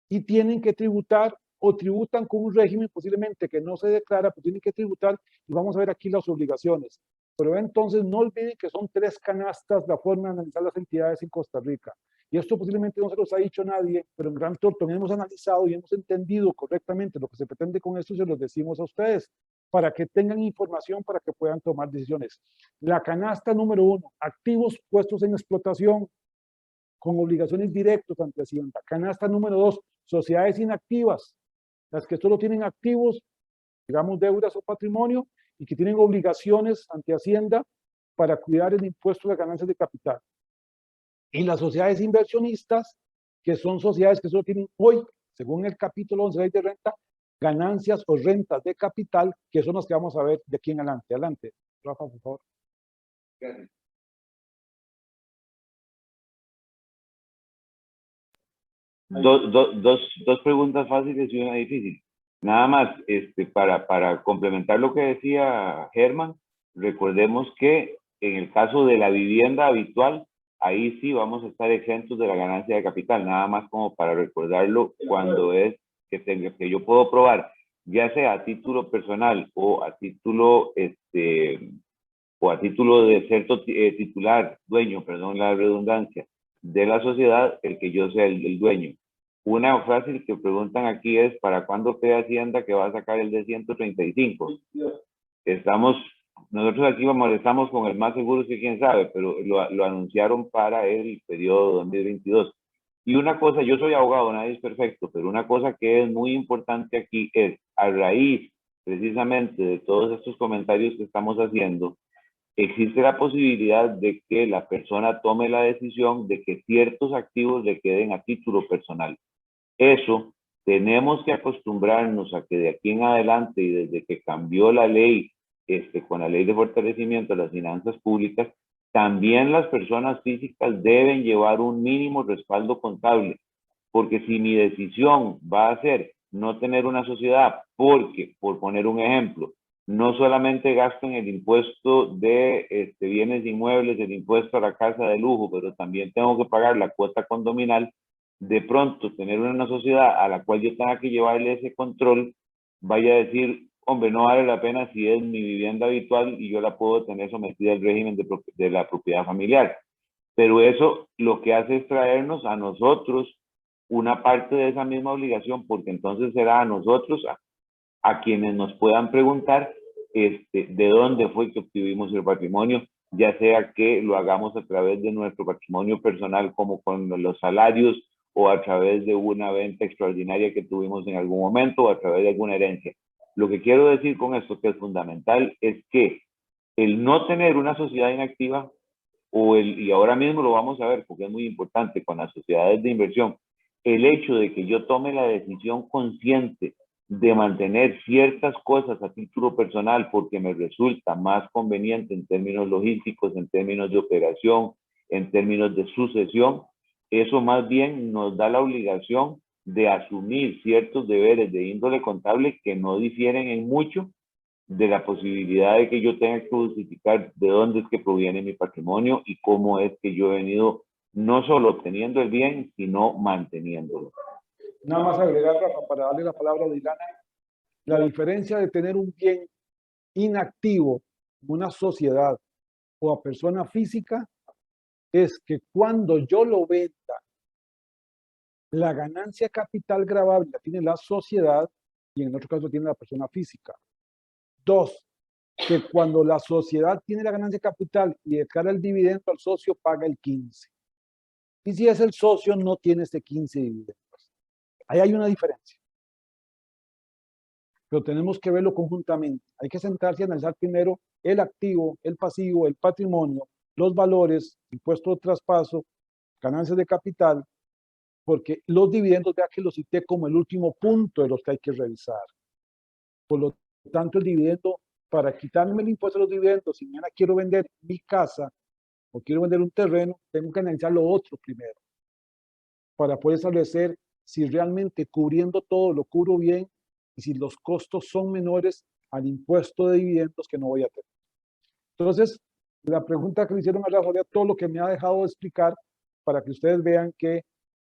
y tienen que tributar o tributan con un régimen posiblemente que no se declara, pero tienen que tributar y vamos a ver aquí las obligaciones. Pero entonces no olviden que son 3 canastas la forma de analizar las entidades en Costa Rica. Y esto posiblemente no se los ha dicho nadie, pero en Grant Thornton hemos analizado y hemos entendido correctamente lo que se pretende con esto y se los decimos a ustedes, para que tengan información, para que puedan tomar decisiones. La canasta número 1, activos puestos en explotación con obligaciones directas ante Hacienda. Canasta número 2, sociedades inactivas, las que solo tienen activos, digamos deudas o patrimonio, y que tienen obligaciones ante Hacienda para cuidar el impuesto de ganancias de capital. Y las sociedades inversionistas, que son sociedades que solo tienen hoy, según el capítulo 11 de ley de renta, ganancias o rentas de capital, que son las que vamos a ver de aquí en adelante. Adelante, Rafa, por favor. Gracias. Dos preguntas fáciles y una difícil. Nada más, para complementar lo que decía Germán, recordemos que en el caso de la vivienda habitual, ahí sí vamos a estar exentos de la ganancia de capital, nada más como para recordarlo cuando es que yo puedo probar, ya sea a título personal o a título, de ser titular, dueño, perdón la redundancia, de la sociedad, el que yo sea el dueño. Una frase que preguntan aquí es, ¿para cuándo cree Hacienda que va a sacar el de 135? Nosotros aquí estamos con el más seguro que quién sabe, pero lo anunciaron para el periodo 2022. Y una cosa, yo soy abogado, nadie es perfecto, pero una cosa que es muy importante aquí es, a raíz precisamente de todos estos comentarios que estamos haciendo, existe la posibilidad de que la persona tome la decisión de que ciertos activos le queden a título personal. Eso tenemos que acostumbrarnos a que de aquí en adelante y desde que cambió la ley, con la ley de fortalecimiento de las finanzas públicas, también las personas físicas deben llevar un mínimo respaldo contable, porque si mi decisión va a ser no tener una sociedad, porque, por poner un ejemplo, no solamente gasto en el impuesto de bienes inmuebles, el impuesto a la casa de lujo, pero también tengo que pagar la cuota condominal, de pronto tener una sociedad a la cual yo tenga que llevarle ese control, vaya a decir, hombre, no vale la pena si es mi vivienda habitual y yo la puedo tener sometida al régimen de la propiedad familiar. Pero eso lo que hace es traernos a nosotros una parte de esa misma obligación, porque entonces será a nosotros, a quienes nos puedan preguntar de dónde fue que obtuvimos el patrimonio, ya sea que lo hagamos a través de nuestro patrimonio personal, como con los salarios, o a través de una venta extraordinaria que tuvimos en algún momento, o a través de alguna herencia. Lo que quiero decir con esto, que es fundamental, es que el no tener una sociedad inactiva, y ahora mismo lo vamos a ver porque es muy importante con las sociedades de inversión, el hecho de que yo tome la decisión consciente de mantener ciertas cosas a título personal porque me resulta más conveniente en términos logísticos, en términos de operación, en términos de sucesión, eso más bien nos da la obligación de asumir ciertos deberes de índole contable que no difieren en mucho de la posibilidad de que yo tenga que justificar de dónde es que proviene mi patrimonio y cómo es que yo he venido no solo obteniendo el bien, sino manteniéndolo. Nada más agregar, Rafa, para darle la palabra a Dilana, la diferencia de tener un bien inactivo en una sociedad o a persona física es que cuando yo lo venda, la ganancia capital gravable la tiene la sociedad y en otro caso tiene la persona física. 2, que cuando la sociedad tiene la ganancia capital y declara el dividendo al socio, paga el 15. Y si es el socio, no tiene este 15 dividendos. Ahí hay una diferencia. Pero tenemos que verlo conjuntamente. Hay que sentarse y analizar primero el activo, el pasivo, el patrimonio, los valores, impuesto de traspaso, ganancias de capital, porque los dividendos, vea que los cité como el último punto de los que hay que revisar. Por lo tanto, el dividendo, para quitarme el impuesto de los dividendos, si mañana quiero vender mi casa o quiero vender un terreno, tengo que analizar lo otro primero, para poder establecer si realmente cubriendo todo lo cubro bien y si los costos son menores al impuesto de dividendos que no voy a tener. Entonces, la pregunta que le hicieron a Rafa, todo lo que me ha dejado de explicar para que ustedes vean que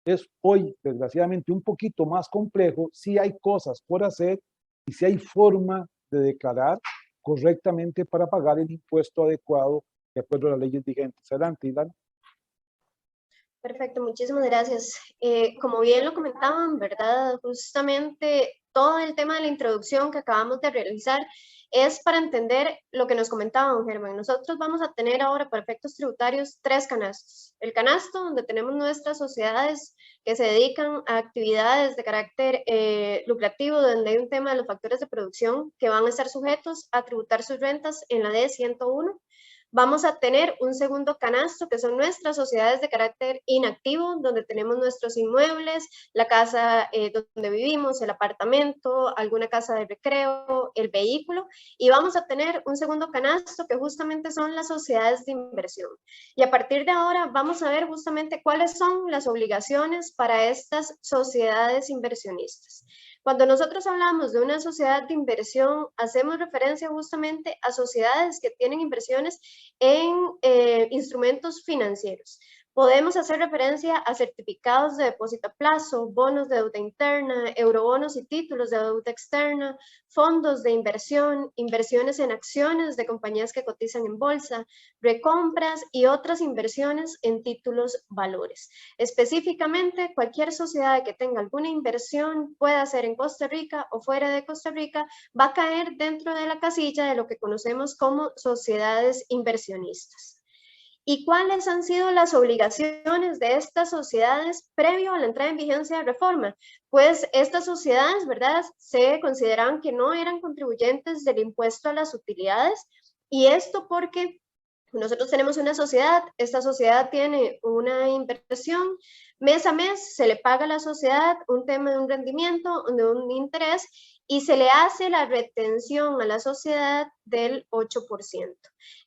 es hoy, desgraciadamente, un poquito más complejo. Sí hay cosas por hacer y sí hay forma de declarar correctamente para pagar el impuesto adecuado de acuerdo a las leyes vigentes. Adelante, Ilan. Perfecto, muchísimas gracias. Como bien lo comentaban, ¿verdad? Justamente todo el tema de la introducción que acabamos de realizar es para entender lo que nos comentaban, Germán. Nosotros vamos a tener ahora para efectos tributarios 3 canastos. El canasto donde tenemos nuestras sociedades que se dedican a actividades de carácter lucrativo, donde hay un tema de los factores de producción que van a estar sujetos a tributar sus rentas en la D101. Vamos a tener un segundo canasto, que son nuestras sociedades de carácter inactivo, donde tenemos nuestros inmuebles, la casa donde vivimos, el apartamento, alguna casa de recreo, el vehículo, y vamos a tener un segundo canasto que justamente son las sociedades de inversión. Y a partir de ahora vamos a ver justamente cuáles son las obligaciones para estas sociedades inversionistas. Cuando nosotros hablamos de una sociedad de inversión, hacemos referencia justamente a sociedades que tienen inversiones en instrumentos financieros. Podemos hacer referencia a certificados de depósito a plazo, bonos de deuda interna, eurobonos y títulos de deuda externa, fondos de inversión, inversiones en acciones de compañías que cotizan en bolsa, recompras y otras inversiones en títulos valores. Específicamente, cualquier sociedad que tenga alguna inversión, pueda ser en Costa Rica o fuera de Costa Rica, va a caer dentro de la casilla de lo que conocemos como sociedades inversionistas. ¿Y cuáles han sido las obligaciones de estas sociedades previo a la entrada en vigencia de reforma? Pues estas sociedades, ¿verdad?, se consideraban que no eran contribuyentes del impuesto a las utilidades, y esto porque nosotros tenemos una sociedad, esta sociedad tiene una inversión, mes a mes se le paga a la sociedad un tema de un rendimiento, de un interés, y se le hace la retención a la sociedad del 8%.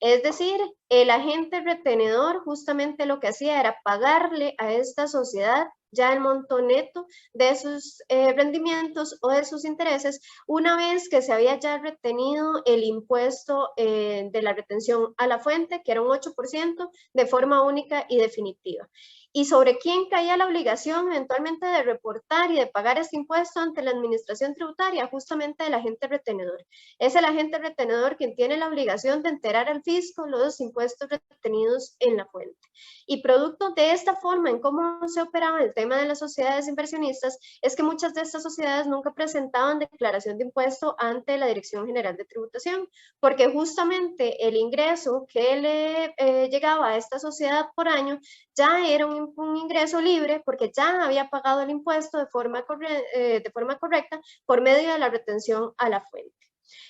Es decir, el agente retenedor justamente lo que hacía era pagarle a esta sociedad ya el monto neto de sus rendimientos o de sus intereses, una vez que se había ya retenido el impuesto de la retención a la fuente, que era un 8%, de forma única y definitiva. ¿Y sobre quién caía la obligación eventualmente de reportar y de pagar este impuesto ante la administración tributaria? Justamente el agente retenedor. Es el agente retenedor quien tiene la obligación de enterar al fisco los impuestos retenidos en la fuente. Y producto de esta forma en cómo se operaba el tema de las sociedades inversionistas, es que muchas de estas sociedades nunca presentaban declaración de impuesto ante la Dirección General de Tributación, porque justamente el ingreso que le llegaba a esta sociedad por año ya era un ingreso libre, porque ya había pagado el impuesto de forma correcta por medio de la retención a la fuente.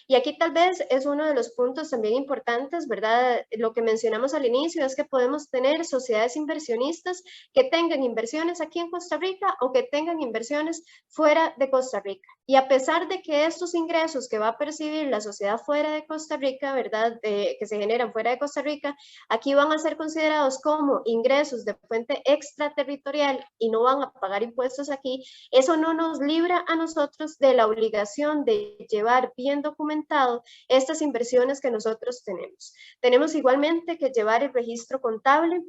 Y aquí tal vez es uno de los puntos también importantes, ¿verdad? Lo que mencionamos al inicio es que podemos tener sociedades inversionistas que tengan inversiones aquí en Costa Rica o que tengan inversiones fuera de Costa Rica. Y a pesar de que estos ingresos que va a percibir la sociedad fuera de Costa Rica, ¿verdad? Que se generan fuera de Costa Rica, aquí van a ser considerados como ingresos de fuente extraterritorial y no van a pagar impuestos aquí. Eso no nos libra a nosotros de la obligación de llevar bien documentado estas inversiones que nosotros tenemos. Tenemos igualmente que llevar el registro contable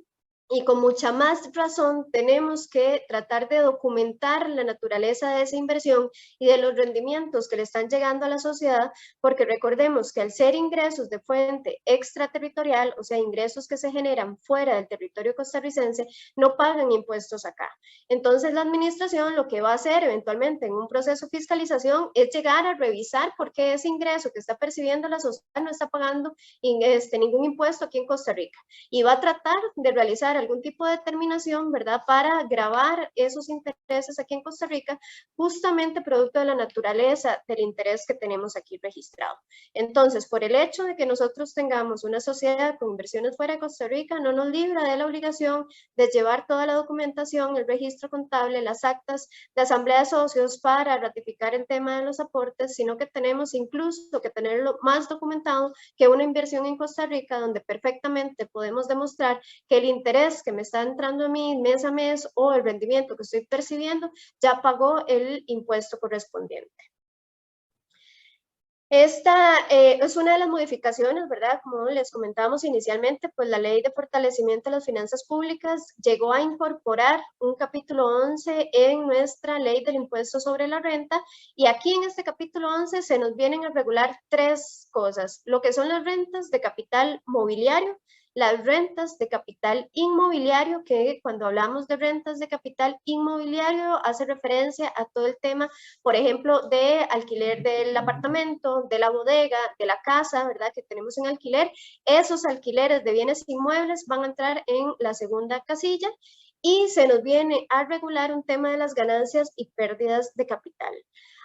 y con mucha más razón tenemos que tratar de documentar la naturaleza de esa inversión y de los rendimientos que le están llegando a la sociedad, porque recordemos que al ser ingresos de fuente extraterritorial, o sea, ingresos que se generan fuera del territorio costarricense, no pagan impuestos acá. Entonces la administración lo que va a hacer eventualmente en un proceso de fiscalización es llegar a revisar por qué ese ingreso que está percibiendo la sociedad no está pagando ningún impuesto aquí en Costa Rica, y va a tratar de realizar algún tipo de determinación, ¿verdad?, para gravar esos intereses aquí en Costa Rica, justamente producto de la naturaleza del interés que tenemos aquí registrado. Entonces, por el hecho de que nosotros tengamos una sociedad con inversiones fuera de Costa Rica, no nos libra de la obligación de llevar toda la documentación, el registro contable, las actas de asamblea de socios para ratificar el tema de los aportes, sino que tenemos incluso que tenerlo más documentado que una inversión en Costa Rica, donde perfectamente podemos demostrar que el interés que me está entrando a mí mes a mes o el rendimiento que estoy percibiendo ya pagó el impuesto correspondiente. Esta es una de las modificaciones, ¿verdad? Como les comentábamos inicialmente, pues la Ley de Fortalecimiento de las Finanzas Públicas llegó a incorporar un capítulo 11 en nuestra Ley del Impuesto sobre la Renta, y aquí en este capítulo 11 se nos vienen a regular tres cosas: lo que son las rentas de capital mobiliario, las rentas de capital inmobiliario, que cuando hablamos de rentas de capital inmobiliario hace referencia a todo el tema, por ejemplo, de alquiler del apartamento, de la bodega, de la casa, ¿verdad?, que tenemos en alquiler. Esos alquileres de bienes inmuebles van a entrar en la segunda casilla, y se nos viene a regular un tema de las ganancias y pérdidas de capital.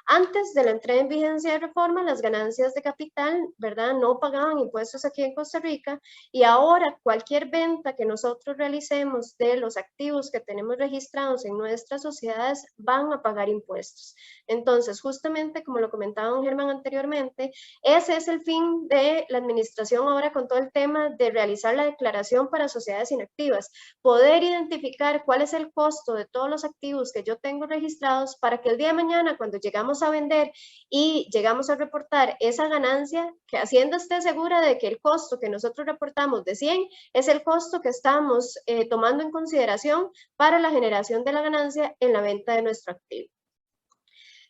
Antes de la entrada en vigencia de reforma, las ganancias de capital, ¿verdad?, no pagaban impuestos aquí en Costa Rica, y ahora cualquier venta que nosotros realicemos de los activos que tenemos registrados en nuestras sociedades van a pagar impuestos. Entonces, justamente como lo comentaba don Germán anteriormente, ese es el fin de la administración ahora con todo el tema de realizar la declaración para sociedades inactivas, poder identificar cuál es el costo de todos los activos que yo tengo registrados, para que el día de mañana, cuando llegamos a vender y llegamos a reportar esa ganancia, que Hacienda esté segura de que el costo que nosotros reportamos de 100 es el costo que estamos tomando en consideración para la generación de la ganancia en la venta de nuestro activo.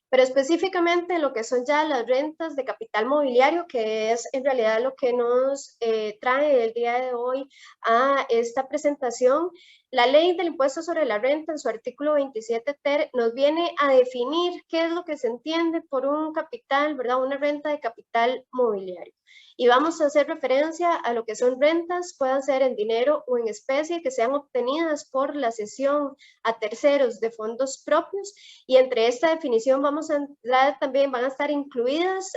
Pero específicamente lo que son ya las rentas de capital mobiliario, que es en realidad lo que nos trae el día de hoy a esta presentación, la Ley del Impuesto sobre la Renta en su artículo 27 ter nos viene a definir qué es lo que se entiende por un capital, ¿verdad?, una renta de capital mobiliario. Y vamos a hacer referencia a lo que son rentas, puedan ser en dinero o en especie, que sean obtenidas por la cesión a terceros de fondos propios, y entre esta definición vamos a entrar también, van a estar incluidas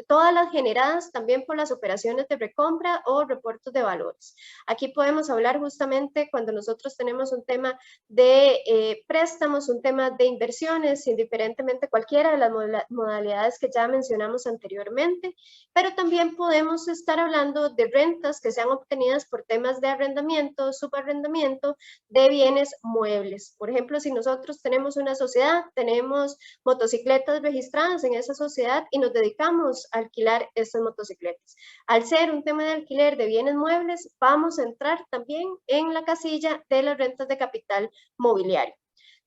todas las generadas también por las operaciones de recompra o reportes de valores. Aquí podemos hablar justamente cuando nosotros tenemos un tema de préstamos, un tema de inversiones, indiferentemente cualquiera de las modalidades que ya mencionamos anteriormente, pero también podemos estar hablando de rentas que sean obtenidas por temas de arrendamiento, subarrendamiento de bienes muebles. Por ejemplo, si nosotros tenemos una sociedad, tenemos motocicletas registradas en esa sociedad y nos dedicamos a alquilar estas motocicletas. Al ser un tema de alquiler de bienes muebles, vamos a entrar también en la casilla de las rentas de capital mobiliario.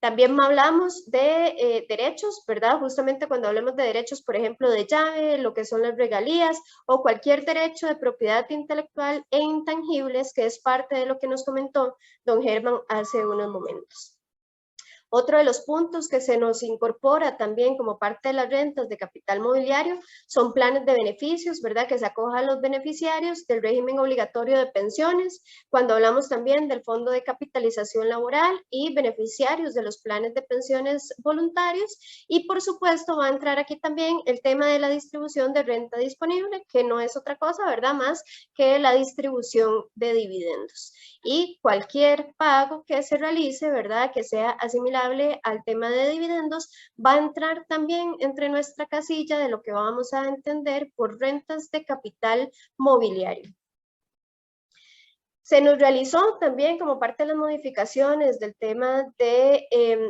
También hablamos de derechos, ¿verdad? Justamente cuando hablamos de derechos, por ejemplo, de llave, lo que son las regalías o cualquier derecho de propiedad intelectual e intangibles, que es parte de lo que nos comentó don Germán hace unos momentos. Otro de los puntos que se nos incorpora también como parte de las rentas de capital mobiliario son planes de beneficios, ¿verdad? Que se acojan a los beneficiarios del régimen obligatorio de pensiones, cuando hablamos también del Fondo de Capitalización Laboral y beneficiarios de los planes de pensiones voluntarios, y por supuesto va a entrar aquí también el tema de la distribución de renta disponible, que no es otra cosa, ¿verdad? Más que la distribución de dividendos. Y cualquier pago que se realice, ¿verdad? Que sea asimilable al tema de dividendos, va a entrar también entre nuestra casilla de lo que vamos a entender por rentas de capital mobiliario. Se nos realizó también como parte de las modificaciones del tema de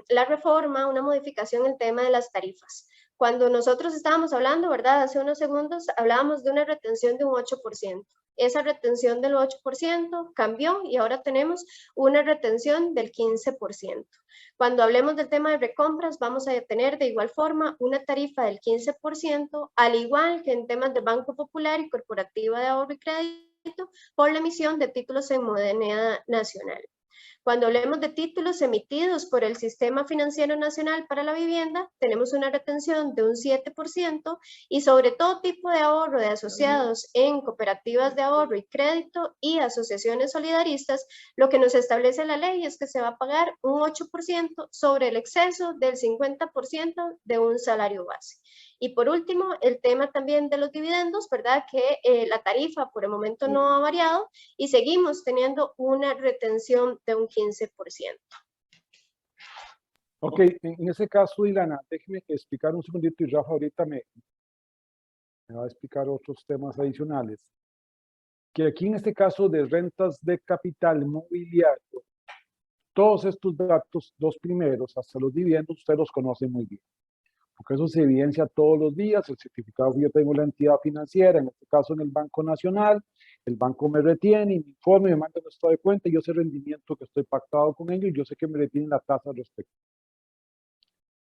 la reforma, una modificación en el tema de las tarifas. Cuando nosotros estábamos hablando, ¿verdad? Hace unos segundos hablábamos de una retención de un 8%. Esa retención del 8% cambió y ahora tenemos una retención del 15%. Cuando hablemos del tema de recompras, vamos a tener de igual forma una tarifa del 15%, al igual que en temas de Banco Popular y Corporativa de Ahorro y Crédito, por la emisión de títulos en moneda nacional. Cuando hablemos de títulos emitidos por el Sistema Financiero Nacional para la Vivienda, tenemos una retención de un 7% y sobre todo tipo de ahorro de asociados en cooperativas de ahorro y crédito y asociaciones solidaristas, lo que nos establece la ley es que se va a pagar un 8% sobre el exceso del 50% de un salario base. Y por último, el tema también de los dividendos, ¿verdad? Que la tarifa por el momento no ha variado y seguimos teniendo una retención de un 15%. Ok, en ese caso, Ilana, déjeme explicar un segundito y Rafa ahorita me va a explicar otros temas adicionales. Que aquí en este caso de rentas de capital mobiliario, todos estos datos, dos primeros, hasta los dividendos, usted los conoce muy bien. Porque eso se evidencia todos los días, el certificado que yo tengo en la entidad financiera, en este caso en el Banco Nacional, el banco me retiene, me informa, me manda un estado de cuenta, y yo sé el rendimiento que estoy pactado con ellos, y yo sé que me retienen la tasa al respecto.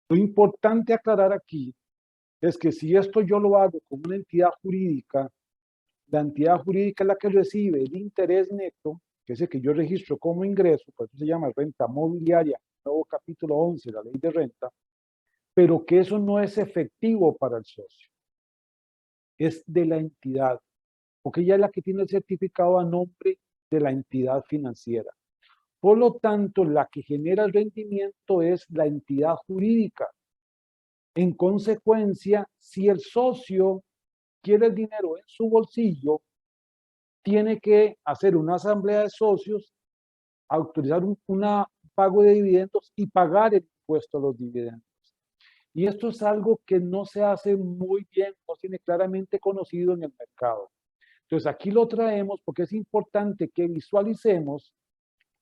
Lo importante aclarar aquí es que si esto yo lo hago con una entidad jurídica, la entidad jurídica es la que recibe el interés neto, que es el que yo registro como ingreso, por eso se llama renta mobiliaria, nuevo capítulo 11 de la ley de renta, pero que eso no es efectivo para el socio. Es de la entidad, porque ella es la que tiene el certificado a nombre de la entidad financiera. Por lo tanto, la que genera el rendimiento es la entidad jurídica. En consecuencia, si el socio quiere el dinero en su bolsillo, tiene que hacer una asamblea de socios, autorizar un pago de dividendos y pagar el impuesto a los dividendos. Y esto es algo que no se hace muy bien, no tiene claramente conocido en el mercado. Entonces aquí lo traemos porque es importante que visualicemos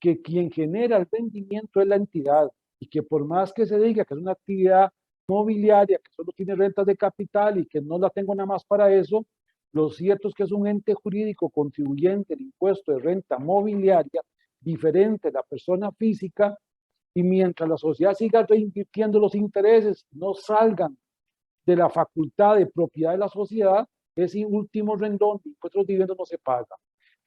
que quien genera el rendimiento es la entidad y que por más que se diga que es una actividad mobiliaria, que solo tiene rentas de capital y que no la tengo nada más para eso, lo cierto es que es un ente jurídico contribuyente del impuesto de renta mobiliaria, diferente de la persona física, y mientras la sociedad siga reinvirtiendo los intereses, no salgan de la facultad de propiedad de la sociedad, ese último renglón de impuestos de dividendos no se paga.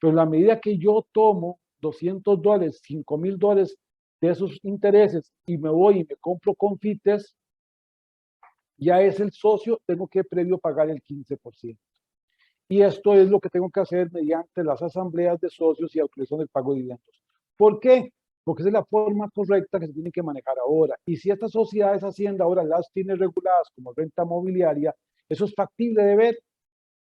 Pero en la medida que yo tomo $200, $5,000 de esos intereses y me voy y me compro confites, ya es el socio, tengo que previo pagar el 15%. Y esto es lo que tengo que hacer mediante las asambleas de socios y autorización del pago de dividendos. ¿Por qué? Porque esa es la forma correcta que se tiene que manejar ahora. Y si estas sociedades Hacienda ahora las tiene reguladas como renta mobiliaria, eso es factible de ver,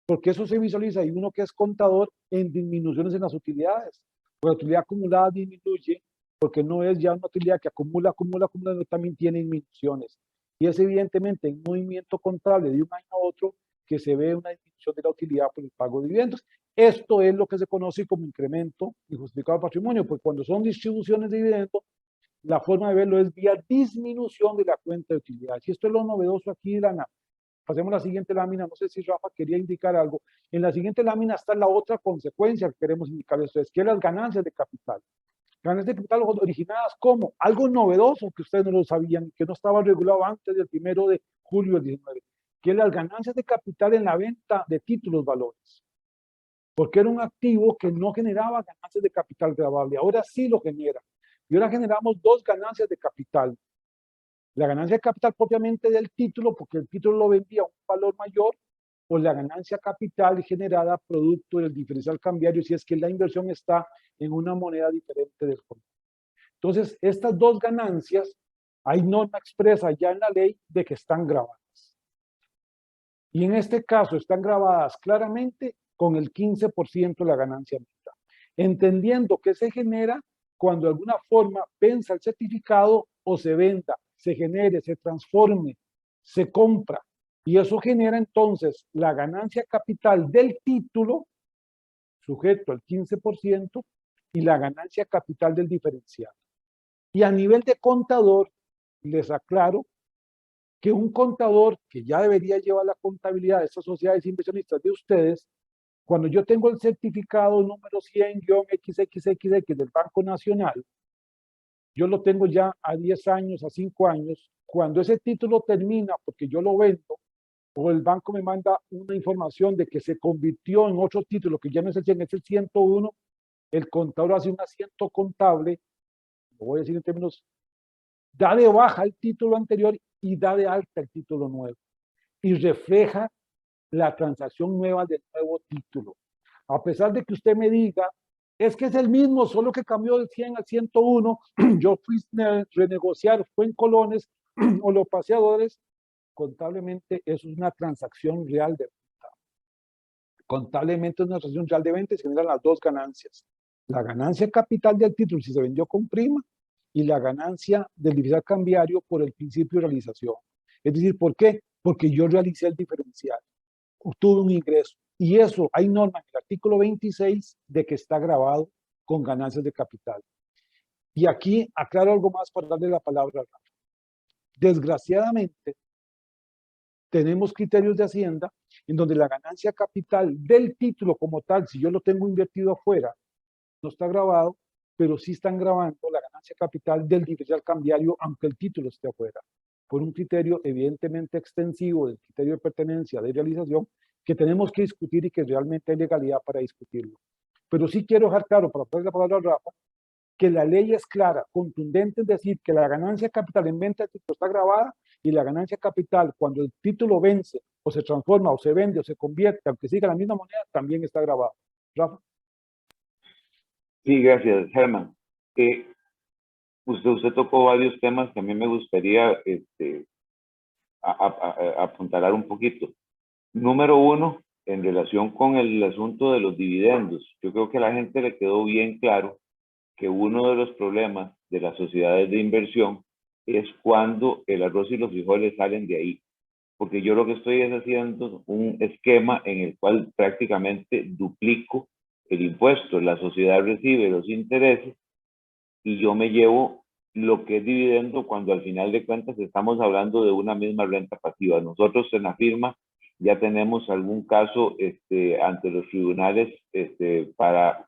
porque eso se visualiza y uno que es contador en disminuciones en las utilidades. Pues la utilidad acumulada disminuye porque no es ya una utilidad que acumula, no, también tiene disminuciones. Y es evidentemente en movimiento contable de un año a otro que se ve una disminución de la utilidad por el pago de dividendos. Esto es lo que se conoce como incremento injustificado de patrimonio, porque cuando son distribuciones de dividendos, la forma de verlo es vía disminución de la cuenta de utilidades. Y esto es lo novedoso aquí, Lana. Pasemos a la siguiente lámina. No sé si Rafa quería indicar algo. En la siguiente lámina está la otra consecuencia que queremos indicar. Esto es que las ganancias de capital. Ganancias de capital originadas como algo novedoso que ustedes no lo sabían, que no estaba regulado antes del 1 de julio del 19, que es las ganancias de capital en la venta de títulos valores. Porque era un activo que no generaba ganancias de capital grabable. Ahora sí lo genera. Y ahora generamos dos ganancias de capital. La ganancia de capital propiamente del título, porque el título lo vendía a un valor mayor, o la ganancia capital generada producto del diferencial cambiario, si es que la inversión está en una moneda diferente del fondo. Entonces, estas dos ganancias, hay norma expresa ya en la ley de que están grabadas. Y en este caso están grabadas claramente con el 15% de la ganancia neta, entendiendo que se genera cuando de alguna forma venza el certificado o se venda, se genere, se transforme, se compra. Y eso genera entonces la ganancia capital del título, sujeto al 15%, y la ganancia capital del diferencial. Y a nivel de contador, les aclaro que un contador que ya debería llevar la contabilidad de estas sociedades inversionistas de ustedes, cuando yo tengo el certificado número 100-XXX del Banco Nacional, yo lo tengo ya a 10 años, a 5 años, cuando ese título termina, porque yo lo vendo, o el banco me manda una información de que se convirtió en otro título, que ya no es el 100, es el 101, el contador hace un asiento contable, lo voy a decir en términos, da de baja el título anterior y da de alta el título nuevo. Y refleja la transacción nueva del nuevo título. A pesar de que usted me diga, es que es el mismo, solo que cambió del 100 al 101, yo fui a renegociar, fue en colones o lo pasé a dólares, contablemente eso es una transacción real de venta. Contablemente es una transacción real de venta y se generan las dos ganancias. La ganancia capital del título si se vendió con prima y la ganancia del diferencial cambiario por el principio de realización. Es decir, ¿por qué? Porque yo realicé el diferencial, obtuve un ingreso. Y eso, hay norma en el artículo 26 de que está grabado con ganancias de capital. Y aquí aclaro algo más para darle la palabra a Rafa. Desgraciadamente, tenemos criterios de Hacienda en donde la ganancia capital del título como tal, si yo lo tengo invertido afuera, no está grabado, pero sí están grabando la ganancia capital del diferencial cambiario, aunque el título esté afuera, por un criterio evidentemente extensivo del criterio de pertenencia de realización que tenemos que discutir y que realmente hay legalidad para discutirlo. Pero sí quiero dejar claro, para poner la palabra a Rafa, que la ley es clara, contundente, es decir, que la ganancia capital en venta del título está grabada y la ganancia capital cuando el título vence o se transforma o se vende o se convierte, aunque siga la misma moneda, también está grabada. Rafa. Sí, gracias, Germán. Usted tocó varios temas que a mí me gustaría apuntalar un poquito. Número uno, en relación con el asunto de los dividendos. Yo creo que a la gente le quedó bien claro que uno de los problemas de las sociedades de inversión es cuando el arroz y los frijoles salen de ahí. Porque yo lo que estoy es haciendo un esquema en el cual prácticamente duplico el impuesto. La sociedad recibe los intereses y yo me llevo lo que es dividendo cuando al final de cuentas estamos hablando de una misma renta pasiva. Nosotros en la firma ya tenemos algún caso ante los tribunales para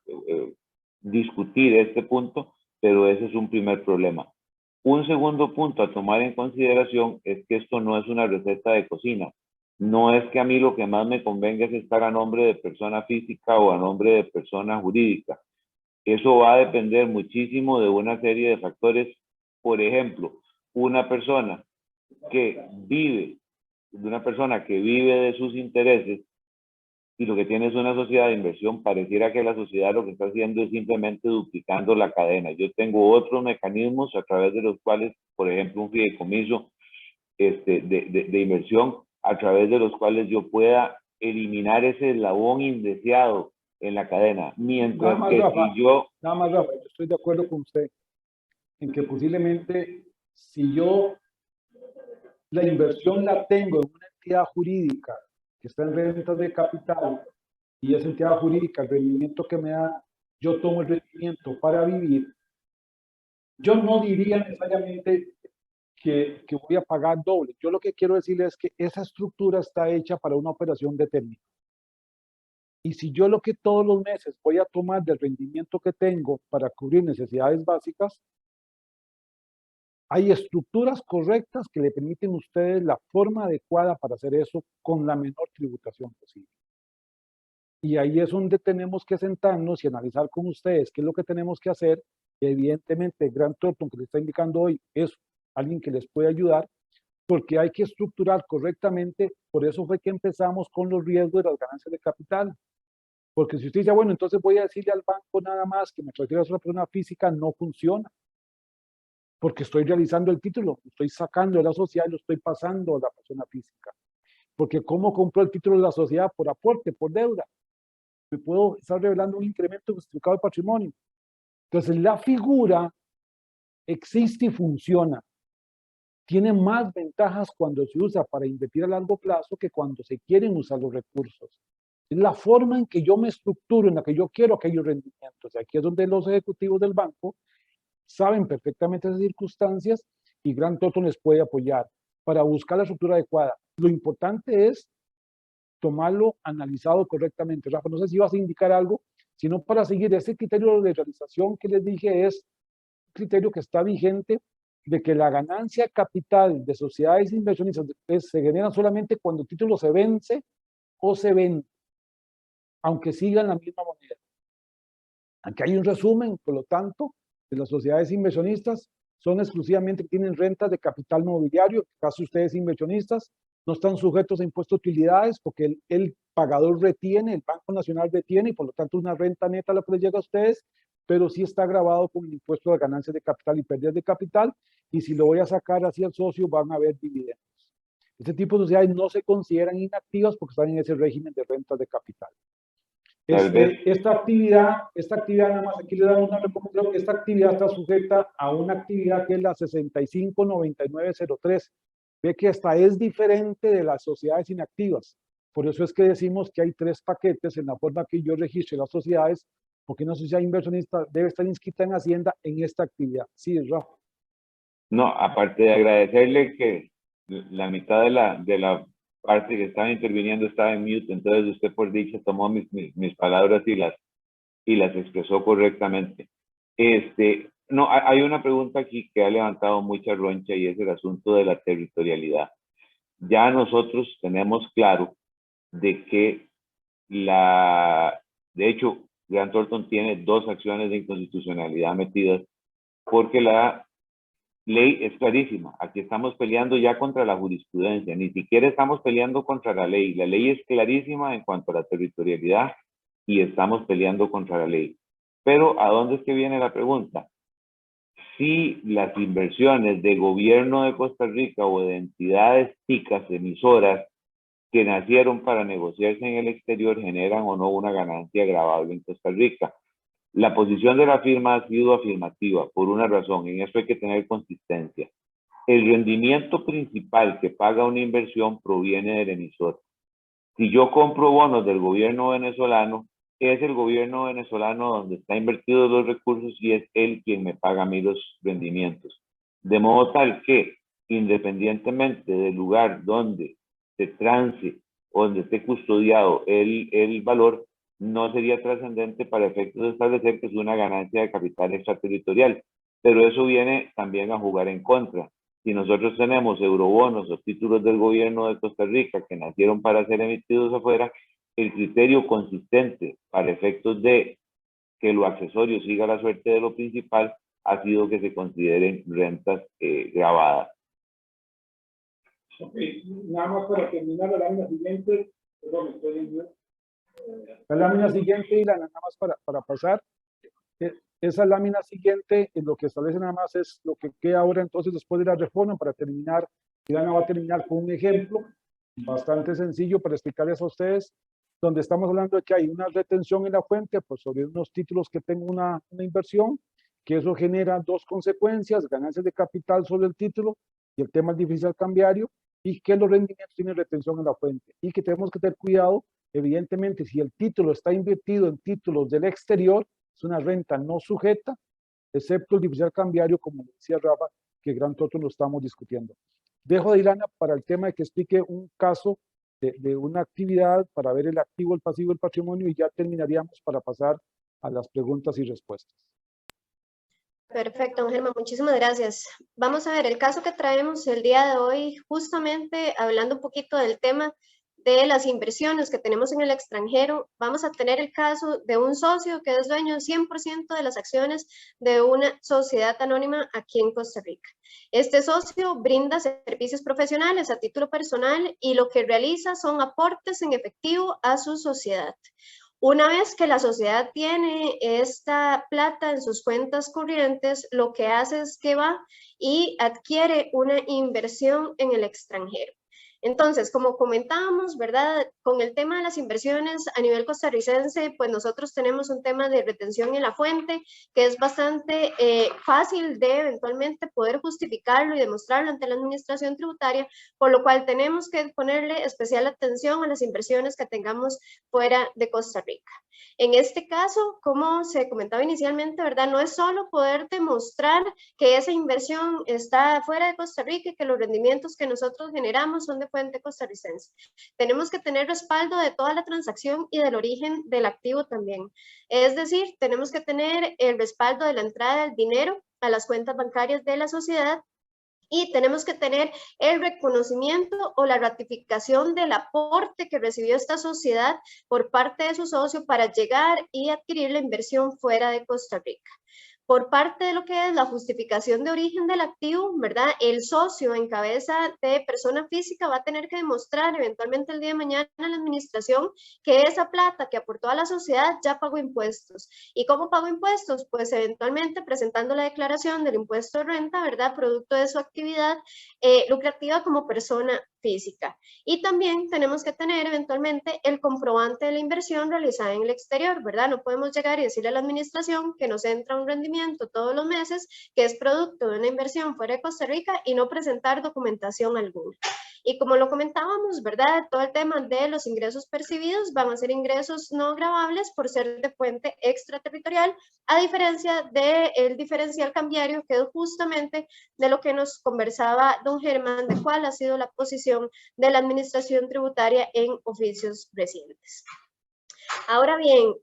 discutir este punto, pero ese es un primer problema. Un segundo punto a tomar en consideración es que esto no es una receta de cocina. No es que a mí lo que más me convenga es estar a nombre de persona física o a nombre de persona jurídica. Eso va a depender muchísimo de una serie de factores. Por ejemplo, una persona que vive de sus intereses y lo que tiene es una sociedad de inversión, pareciera que la sociedad lo que está haciendo es simplemente duplicando la cadena. Yo tengo otros mecanismos a través de los cuales, por ejemplo, un fideicomiso de inversión, a través de los cuales yo pueda eliminar ese eslabón indeseado en la cadena. Mientras que Rafa, si yo... Nada más, Rafa, yo estoy de acuerdo con usted en que posiblemente si yo la inversión la tengo en una entidad jurídica que está en rentas de capital y esa entidad jurídica, el rendimiento que me da, yo tomo el rendimiento para vivir, yo no diría necesariamente que voy a pagar doble. Yo lo que quiero decirle es que esa estructura está hecha para una operación determinada. Y si yo lo que todos los meses voy a tomar del rendimiento que tengo para cubrir necesidades básicas, hay estructuras correctas que le permiten a ustedes la forma adecuada para hacer eso con la menor tributación posible. Y ahí es donde tenemos que sentarnos y analizar con ustedes qué es lo que tenemos que hacer. Y evidentemente, Grant Thornton, que le está indicando hoy, es alguien que les puede ayudar, porque hay que estructurar correctamente. Por eso fue que empezamos con los riesgos de las ganancias de capital. Porque si usted dice, bueno, entonces voy a decirle al banco nada más que me transfiera a una persona física, no funciona. Porque estoy realizando el título, lo estoy sacando de la sociedad y lo estoy pasando a la persona física. Porque ¿cómo compró el título de la sociedad? Por aporte, por deuda. Me puedo estar revelando un incremento justificado de patrimonio. Entonces, la figura existe y funciona. Tiene más ventajas cuando se usa para invertir a largo plazo que cuando se quieren usar los recursos. Es la forma en que yo me estructuro, en la que yo quiero aquellos rendimientos. Aquí es donde los ejecutivos del banco saben perfectamente esas circunstancias y Grant Thornton les puede apoyar para buscar la estructura adecuada. Lo importante es tomarlo analizado correctamente. Rafa, no sé si vas a indicar algo, sino para seguir ese criterio de realización que les dije es un criterio que está vigente de que la ganancia capital de sociedades inversionistas se genera solamente cuando el título se vence o se vende, aunque sigan la misma moneda. Aquí hay un resumen, por lo tanto, de las sociedades inversionistas son exclusivamente que tienen rentas de capital mobiliario. En caso de ustedes inversionistas, no están sujetos a impuestos de utilidades porque el pagador retiene, el Banco Nacional retiene y por lo tanto una renta neta lo que les llega a ustedes, pero sí está grabado con el impuesto de ganancias de capital y pérdidas de capital, y si lo voy a sacar hacia el socio van a haber dividendos. Este tipo de sociedades no se consideran inactivas porque están en ese régimen de rentas de capital. Esta actividad nada más aquí le damos una recomendación, que esta actividad está sujeta a una actividad que es la 659903. Ve que esta es diferente de las sociedades inactivas. Por eso es que decimos que hay 3 paquetes en la forma que yo registre las sociedades, porque una sociedad inversionista debe estar inscrita en Hacienda en esta actividad. Sí, Rafa. No, aparte de agradecerle que la mitad de la parte que estaba interviniendo estaba en mute, entonces usted por dicha tomó mis palabras y las expresó correctamente. No, hay una pregunta aquí que ha levantado mucha roncha y es el asunto de la territorialidad. Ya nosotros tenemos claro de que de hecho, Grant Thornton tiene 2 acciones de inconstitucionalidad metidas porque la ley es clarísima. Aquí estamos peleando ya contra la jurisprudencia, ni siquiera estamos peleando contra la ley. La ley es clarísima en cuanto a la territorialidad y estamos peleando contra la ley. Pero ¿a dónde es que viene la pregunta? Si las inversiones de gobierno de Costa Rica o de entidades ticas, emisoras, que nacieron para negociarse en el exterior, generan o no una ganancia gravable en Costa Rica. La posición de la firma ha sido afirmativa por una razón, en eso hay que tener consistencia. El rendimiento principal que paga una inversión proviene del emisor. Si yo compro bonos del gobierno venezolano, es el gobierno venezolano donde están invertidos los recursos y es él quien me paga a mí los rendimientos. De modo tal que, independientemente del lugar donde se trance o donde esté custodiado el valor, no sería trascendente para efectos de establecer que es una ganancia de capital extraterritorial. Pero eso viene también a jugar en contra. Si nosotros tenemos eurobonos o títulos del gobierno de Costa Rica que nacieron para ser emitidos afuera, el criterio consistente para efectos de que lo accesorio siga la suerte de lo principal ha sido que se consideren rentas grabadas. Okay. Nada más para terminar la lámina siguiente, perdón, la lámina siguiente y nada más para pasar, esa lámina siguiente lo que establece nada más es lo que queda ahora entonces después de la reforma. Para terminar, Ivana va a terminar con un ejemplo bastante sencillo para explicarles a ustedes, donde estamos hablando de que hay una retención en la fuente pues sobre unos títulos que tengo una inversión, que eso genera 2 consecuencias: ganancias de capital sobre el título y el tema del diferencial cambiario, y que los rendimientos tienen retención en la fuente, y que tenemos que tener cuidado, evidentemente, si el título está invertido en títulos del exterior, es una renta no sujeta, excepto el diferencial cambiario, como decía Rafa, que Grant Thornton lo estamos discutiendo. Dejo a Ilana para el tema de que explique un caso de una actividad para ver el activo, el pasivo, el patrimonio, y ya terminaríamos para pasar a las preguntas y respuestas. Perfecto, don Germán, muchísimas gracias. Vamos a ver el caso que traemos el día de hoy, justamente hablando un poquito del tema de las inversiones que tenemos en el extranjero, vamos a tener el caso de un socio que es dueño 100% de las acciones de una sociedad anónima aquí en Costa Rica. Este socio brinda servicios profesionales a título personal y lo que realiza son aportes en efectivo a su sociedad. Una vez que la sociedad tiene esta plata en sus cuentas corrientes, lo que hace es que va y adquiere una inversión en el extranjero. Entonces, como comentábamos, ¿verdad? Con el tema de las inversiones a nivel costarricense, pues nosotros tenemos un tema de retención en la fuente que es bastante fácil de eventualmente poder justificarlo y demostrarlo ante la administración tributaria, por lo cual tenemos que ponerle especial atención a las inversiones que tengamos fuera de Costa Rica. En este caso, como se comentaba inicialmente, ¿verdad? No es solo poder demostrar que esa inversión está fuera de Costa Rica y que los rendimientos que nosotros generamos son de fuente costarricense. Tenemos que tener respaldo de toda la transacción y del origen del activo también. Es decir, tenemos que tener el respaldo de la entrada del dinero a las cuentas bancarias de la sociedad y tenemos que tener el reconocimiento o la ratificación del aporte que recibió esta sociedad por parte de su socio para llegar y adquirir la inversión fuera de Costa Rica. Por parte de lo que es la justificación de origen del activo, ¿verdad? El socio en cabeza de persona física va a tener que demostrar eventualmente el día de mañana a la administración que esa plata que aportó a la sociedad ya pagó impuestos. ¿Y cómo pagó impuestos? Pues eventualmente presentando la declaración del impuesto de renta, ¿verdad? Producto de su actividad lucrativa como persona física. Y también tenemos que tener eventualmente el comprobante de la inversión realizada en el exterior, ¿verdad? No podemos llegar y decirle a la administración que nos entra un rendimiento todos los meses que es producto de una inversión fuera de Costa Rica y no presentar documentación alguna. Y como lo comentábamos, ¿verdad? Todo el tema de los ingresos percibidos van a ser ingresos no gravables por ser de fuente extraterritorial, a diferencia del diferencial cambiario, que es justamente de lo que nos conversaba don Germán, de cuál ha sido la posición de la administración tributaria en oficios recientes. Ahora bien,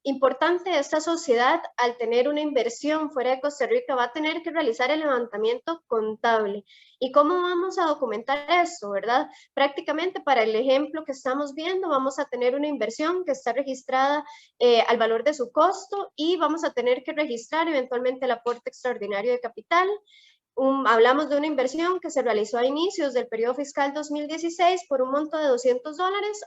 importante, esta sociedad al tener una inversión fuera de Costa Rica va a tener que realizar el levantamiento contable. ¿Y cómo vamos a documentar esto, verdad? Prácticamente para el ejemplo que estamos viendo, vamos a tener una inversión que está registrada al valor de su costo y vamos a tener que registrar eventualmente el aporte extraordinario de capital. Hablamos de una inversión que se realizó a inicios del periodo fiscal 2016 por un monto de $200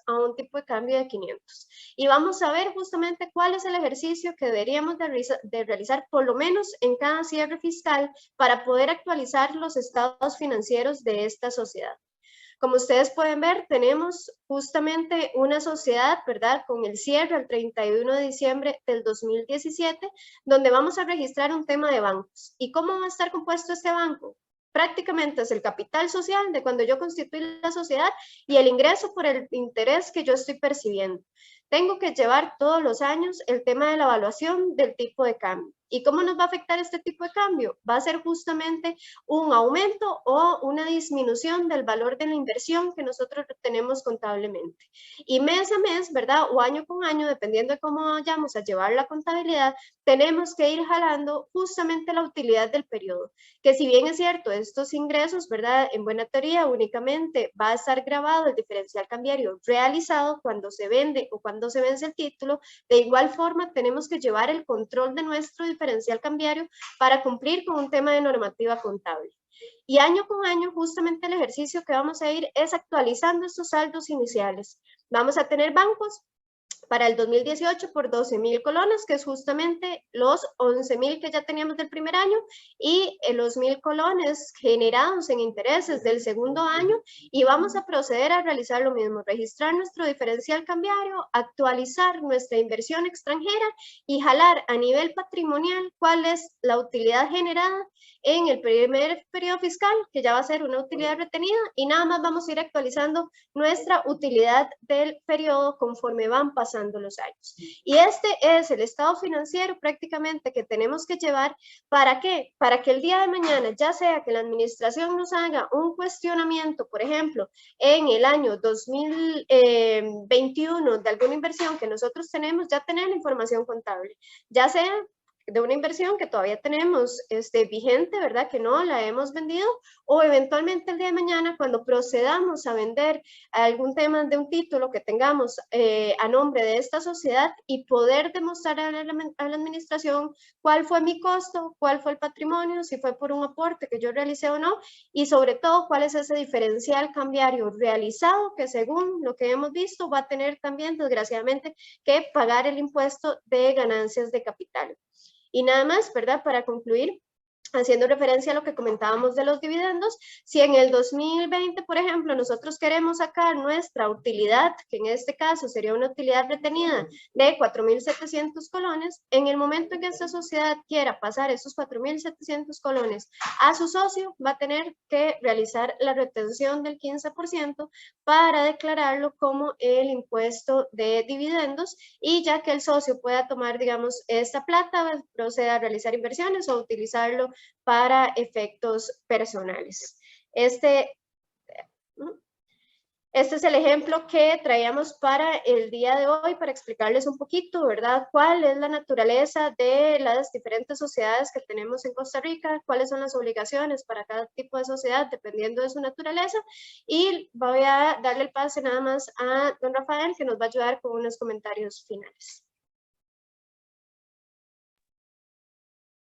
a un tipo de cambio de 500. Y vamos a ver justamente cuál es el ejercicio que deberíamos de realizar por lo menos en cada cierre fiscal para poder actualizar los estados financieros de esta sociedad. Como ustedes pueden ver, tenemos justamente una sociedad, ¿verdad? Con el cierre el 31 de diciembre del 2017, donde vamos a registrar un tema de bancos. ¿Y cómo va a estar compuesto este banco? Prácticamente es el capital social de cuando yo constituí la sociedad y el ingreso por el interés que yo estoy percibiendo. Tengo que llevar todos los años el tema de la evaluación del tipo de cambio. ¿Y cómo nos va a afectar este tipo de cambio? Va a ser justamente un aumento o una disminución del valor de la inversión que nosotros tenemos contablemente. Y mes a mes, ¿verdad? O año con año, dependiendo de cómo vayamos a llevar la contabilidad, tenemos que ir jalando justamente la utilidad del periodo. Que si bien es cierto, estos ingresos, ¿verdad? En buena teoría únicamente va a estar grabado el diferencial cambiario realizado cuando se vende o cuando se vence el título, de igual forma tenemos que llevar el control de nuestro diferencial cambiario para cumplir con un tema de normativa contable. Y año con año, justamente el ejercicio que vamos a ir es actualizando estos saldos iniciales. Vamos a tener bancos para el 2018 por 12,000 colones, que es justamente los 11,000 que ya teníamos del primer año, y los 1,000 colones generados en intereses del segundo año, y vamos a proceder a realizar lo mismo, registrar nuestro diferencial cambiario, actualizar nuestra inversión extranjera y jalar a nivel patrimonial cuál es la utilidad generada en el primer periodo fiscal, que ya va a ser una utilidad retenida, y nada más vamos a ir actualizando nuestra utilidad del periodo conforme van pasando los años. Y este es el estado financiero prácticamente que tenemos que llevar. ¿Para qué? Para que el día de mañana, ya sea que la administración nos haga un cuestionamiento, por ejemplo, en el año 2021 de alguna inversión que nosotros tenemos, ya tener la información contable, ya sea de una inversión que todavía tenemos vigente, ¿verdad? Que no la hemos vendido, o eventualmente el día de mañana, cuando procedamos a vender algún tema de un título que tengamos a nombre de esta sociedad y poder demostrar a la administración cuál fue mi costo, cuál fue el patrimonio, si fue por un aporte que yo realicé o no, y sobre todo cuál es ese diferencial cambiario realizado que según lo que hemos visto va a tener también desgraciadamente que pagar el impuesto de ganancias de capital. Y nada más, ¿verdad? Para concluir, haciendo referencia a lo que comentábamos de los dividendos, si en el 2020, por ejemplo, nosotros queremos sacar nuestra utilidad, que en este caso sería una utilidad retenida de 4.700 colones, en el momento en que esta sociedad quiera pasar esos 4.700 colones a su socio, va a tener que realizar la retención del 15% para declararlo como el impuesto de dividendos, y ya que el socio pueda tomar, digamos, esta plata, proceda a realizar inversiones o utilizarlo para efectos personales. Este es el ejemplo que traíamos para el día de hoy, para explicarles un poquito, ¿verdad? Cuál es la naturaleza de las diferentes sociedades que tenemos en Costa Rica, cuáles son las obligaciones para cada tipo de sociedad, dependiendo de su naturaleza. Y voy a darle el pase nada más a don Rafael, que nos va a ayudar con unos comentarios finales.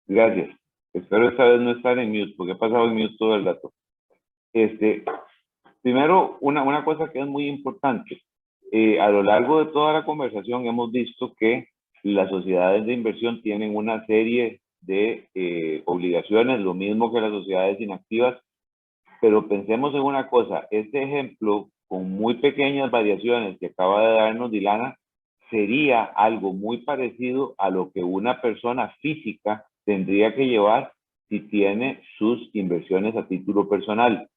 Gracias. Espero esta vez no estar en mute, porque he pasado en mute todo el rato. Primero, una cosa que es muy importante. A lo largo de toda la conversación hemos visto que las sociedades de inversión tienen una serie de obligaciones, lo mismo que las sociedades inactivas, pero pensemos en una cosa. Este ejemplo, con muy pequeñas variaciones que acaba de darnos Dilana, sería algo muy parecido a lo que una persona física tendría que llevar si tiene sus inversiones a título personal,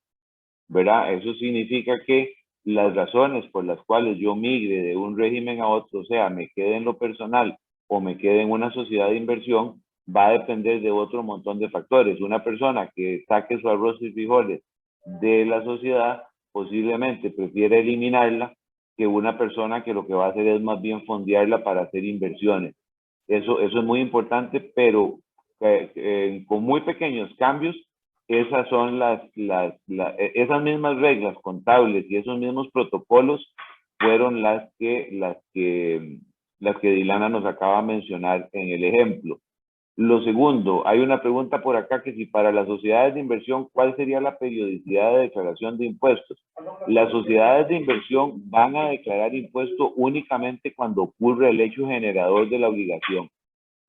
¿verdad? Eso significa que las razones por las cuales yo migre de un régimen a otro, o sea, me quede en lo personal o me quede en una sociedad de inversión, va a depender de otro montón de factores. Una persona que saque su arroz y frijoles de la sociedad posiblemente prefiere eliminarla que una persona que lo que va a hacer es más bien fondearla para hacer inversiones. Eso es muy importante, pero con muy pequeños cambios, esas son esas mismas reglas contables y esos mismos protocolos fueron las que Dilana nos acaba de mencionar en el ejemplo. Lo segundo, hay una pregunta por acá que si para las sociedades de inversión, ¿cuál sería la periodicidad de declaración de impuestos? Las sociedades de inversión van a declarar impuesto únicamente cuando ocurre el hecho generador de la obligación.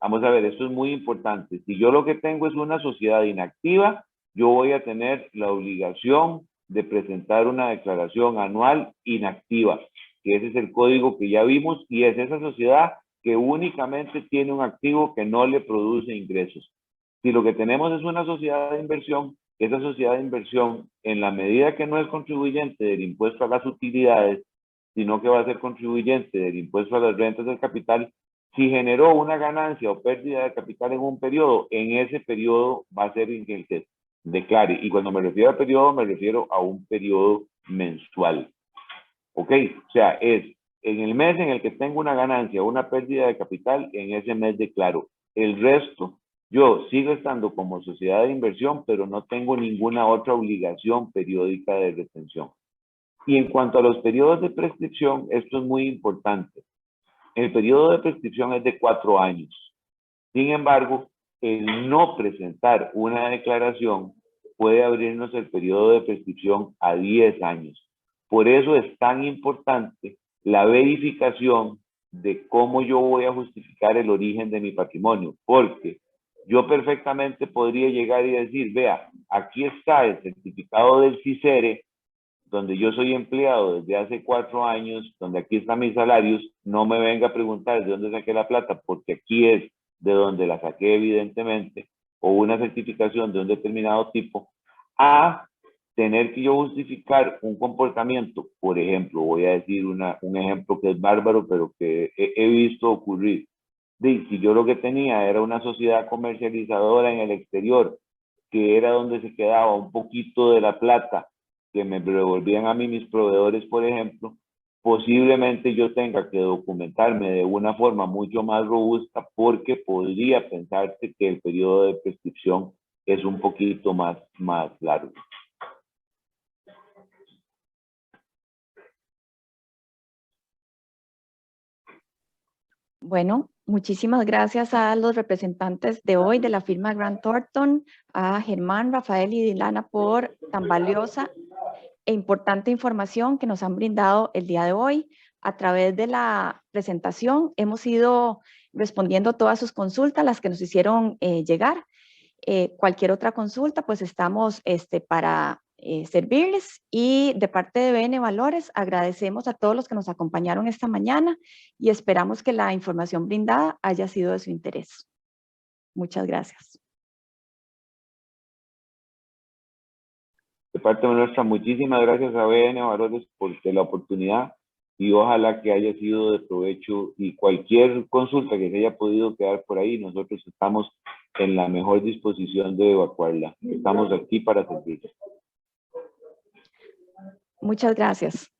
Vamos a ver, esto es muy importante. Si yo lo que tengo es una sociedad inactiva, yo voy a tener la obligación de presentar una declaración anual inactiva, que ese es el código que ya vimos, y es esa sociedad que únicamente tiene un activo que no le produce ingresos. Si lo que tenemos es una sociedad de inversión, esa sociedad de inversión, en la medida que no es contribuyente del impuesto a las utilidades, sino que va a ser contribuyente del impuesto a las rentas del capital, si generó una ganancia o pérdida de capital en un periodo, en ese periodo va a ser en el que declare. Y cuando me refiero a periodo, me refiero a un periodo mensual. ¿Ok? O sea, es en el mes en el que tengo una ganancia o una pérdida de capital, en ese mes declaro. El resto, yo sigo estando como sociedad de inversión, pero no tengo ninguna otra obligación periódica de retención. Y en cuanto a los periodos de prescripción, esto es muy importante. El periodo de prescripción es de 4 años. Sin embargo, el no presentar una declaración puede abrirnos el periodo de prescripción a 10 años. Por eso es tan importante la verificación de cómo yo voy a justificar el origen de mi patrimonio, porque yo perfectamente podría llegar y decir, vea, aquí está el certificado del CICERE, donde yo soy empleado desde hace 4 años, donde aquí están mis salarios, no me venga a preguntar de dónde saqué la plata, porque aquí es de donde la saqué evidentemente, o una certificación de un determinado tipo, a tener que yo justificar un comportamiento. Por ejemplo, voy a decir un ejemplo que es bárbaro, pero que he visto ocurrir. Si yo lo que tenía era una sociedad comercializadora en el exterior, que era donde se quedaba un poquito de la plata que me devolvían a mí mis proveedores, por ejemplo, posiblemente yo tenga que documentarme de una forma mucho más robusta porque podría pensarse que el periodo de prescripción es un poquito más largo. Bueno, muchísimas gracias a los representantes de hoy de la firma Grant Thornton, a Germán, Rafael y Dilana por tan valiosa e importante información que nos han brindado el día de hoy. A través de la presentación hemos ido respondiendo todas sus consultas, las que nos hicieron llegar. Cualquier otra consulta, pues estamos para servirles, y de parte de BN Valores agradecemos a todos los que nos acompañaron esta mañana y esperamos que la información brindada haya sido de su interés. Muchas gracias. De parte nuestra, muchísimas gracias a BN Valores por la oportunidad y ojalá que haya sido de provecho, y cualquier consulta que se haya podido quedar por ahí, nosotros estamos en la mejor disposición de evacuarla. Estamos aquí para servir. Muchas gracias.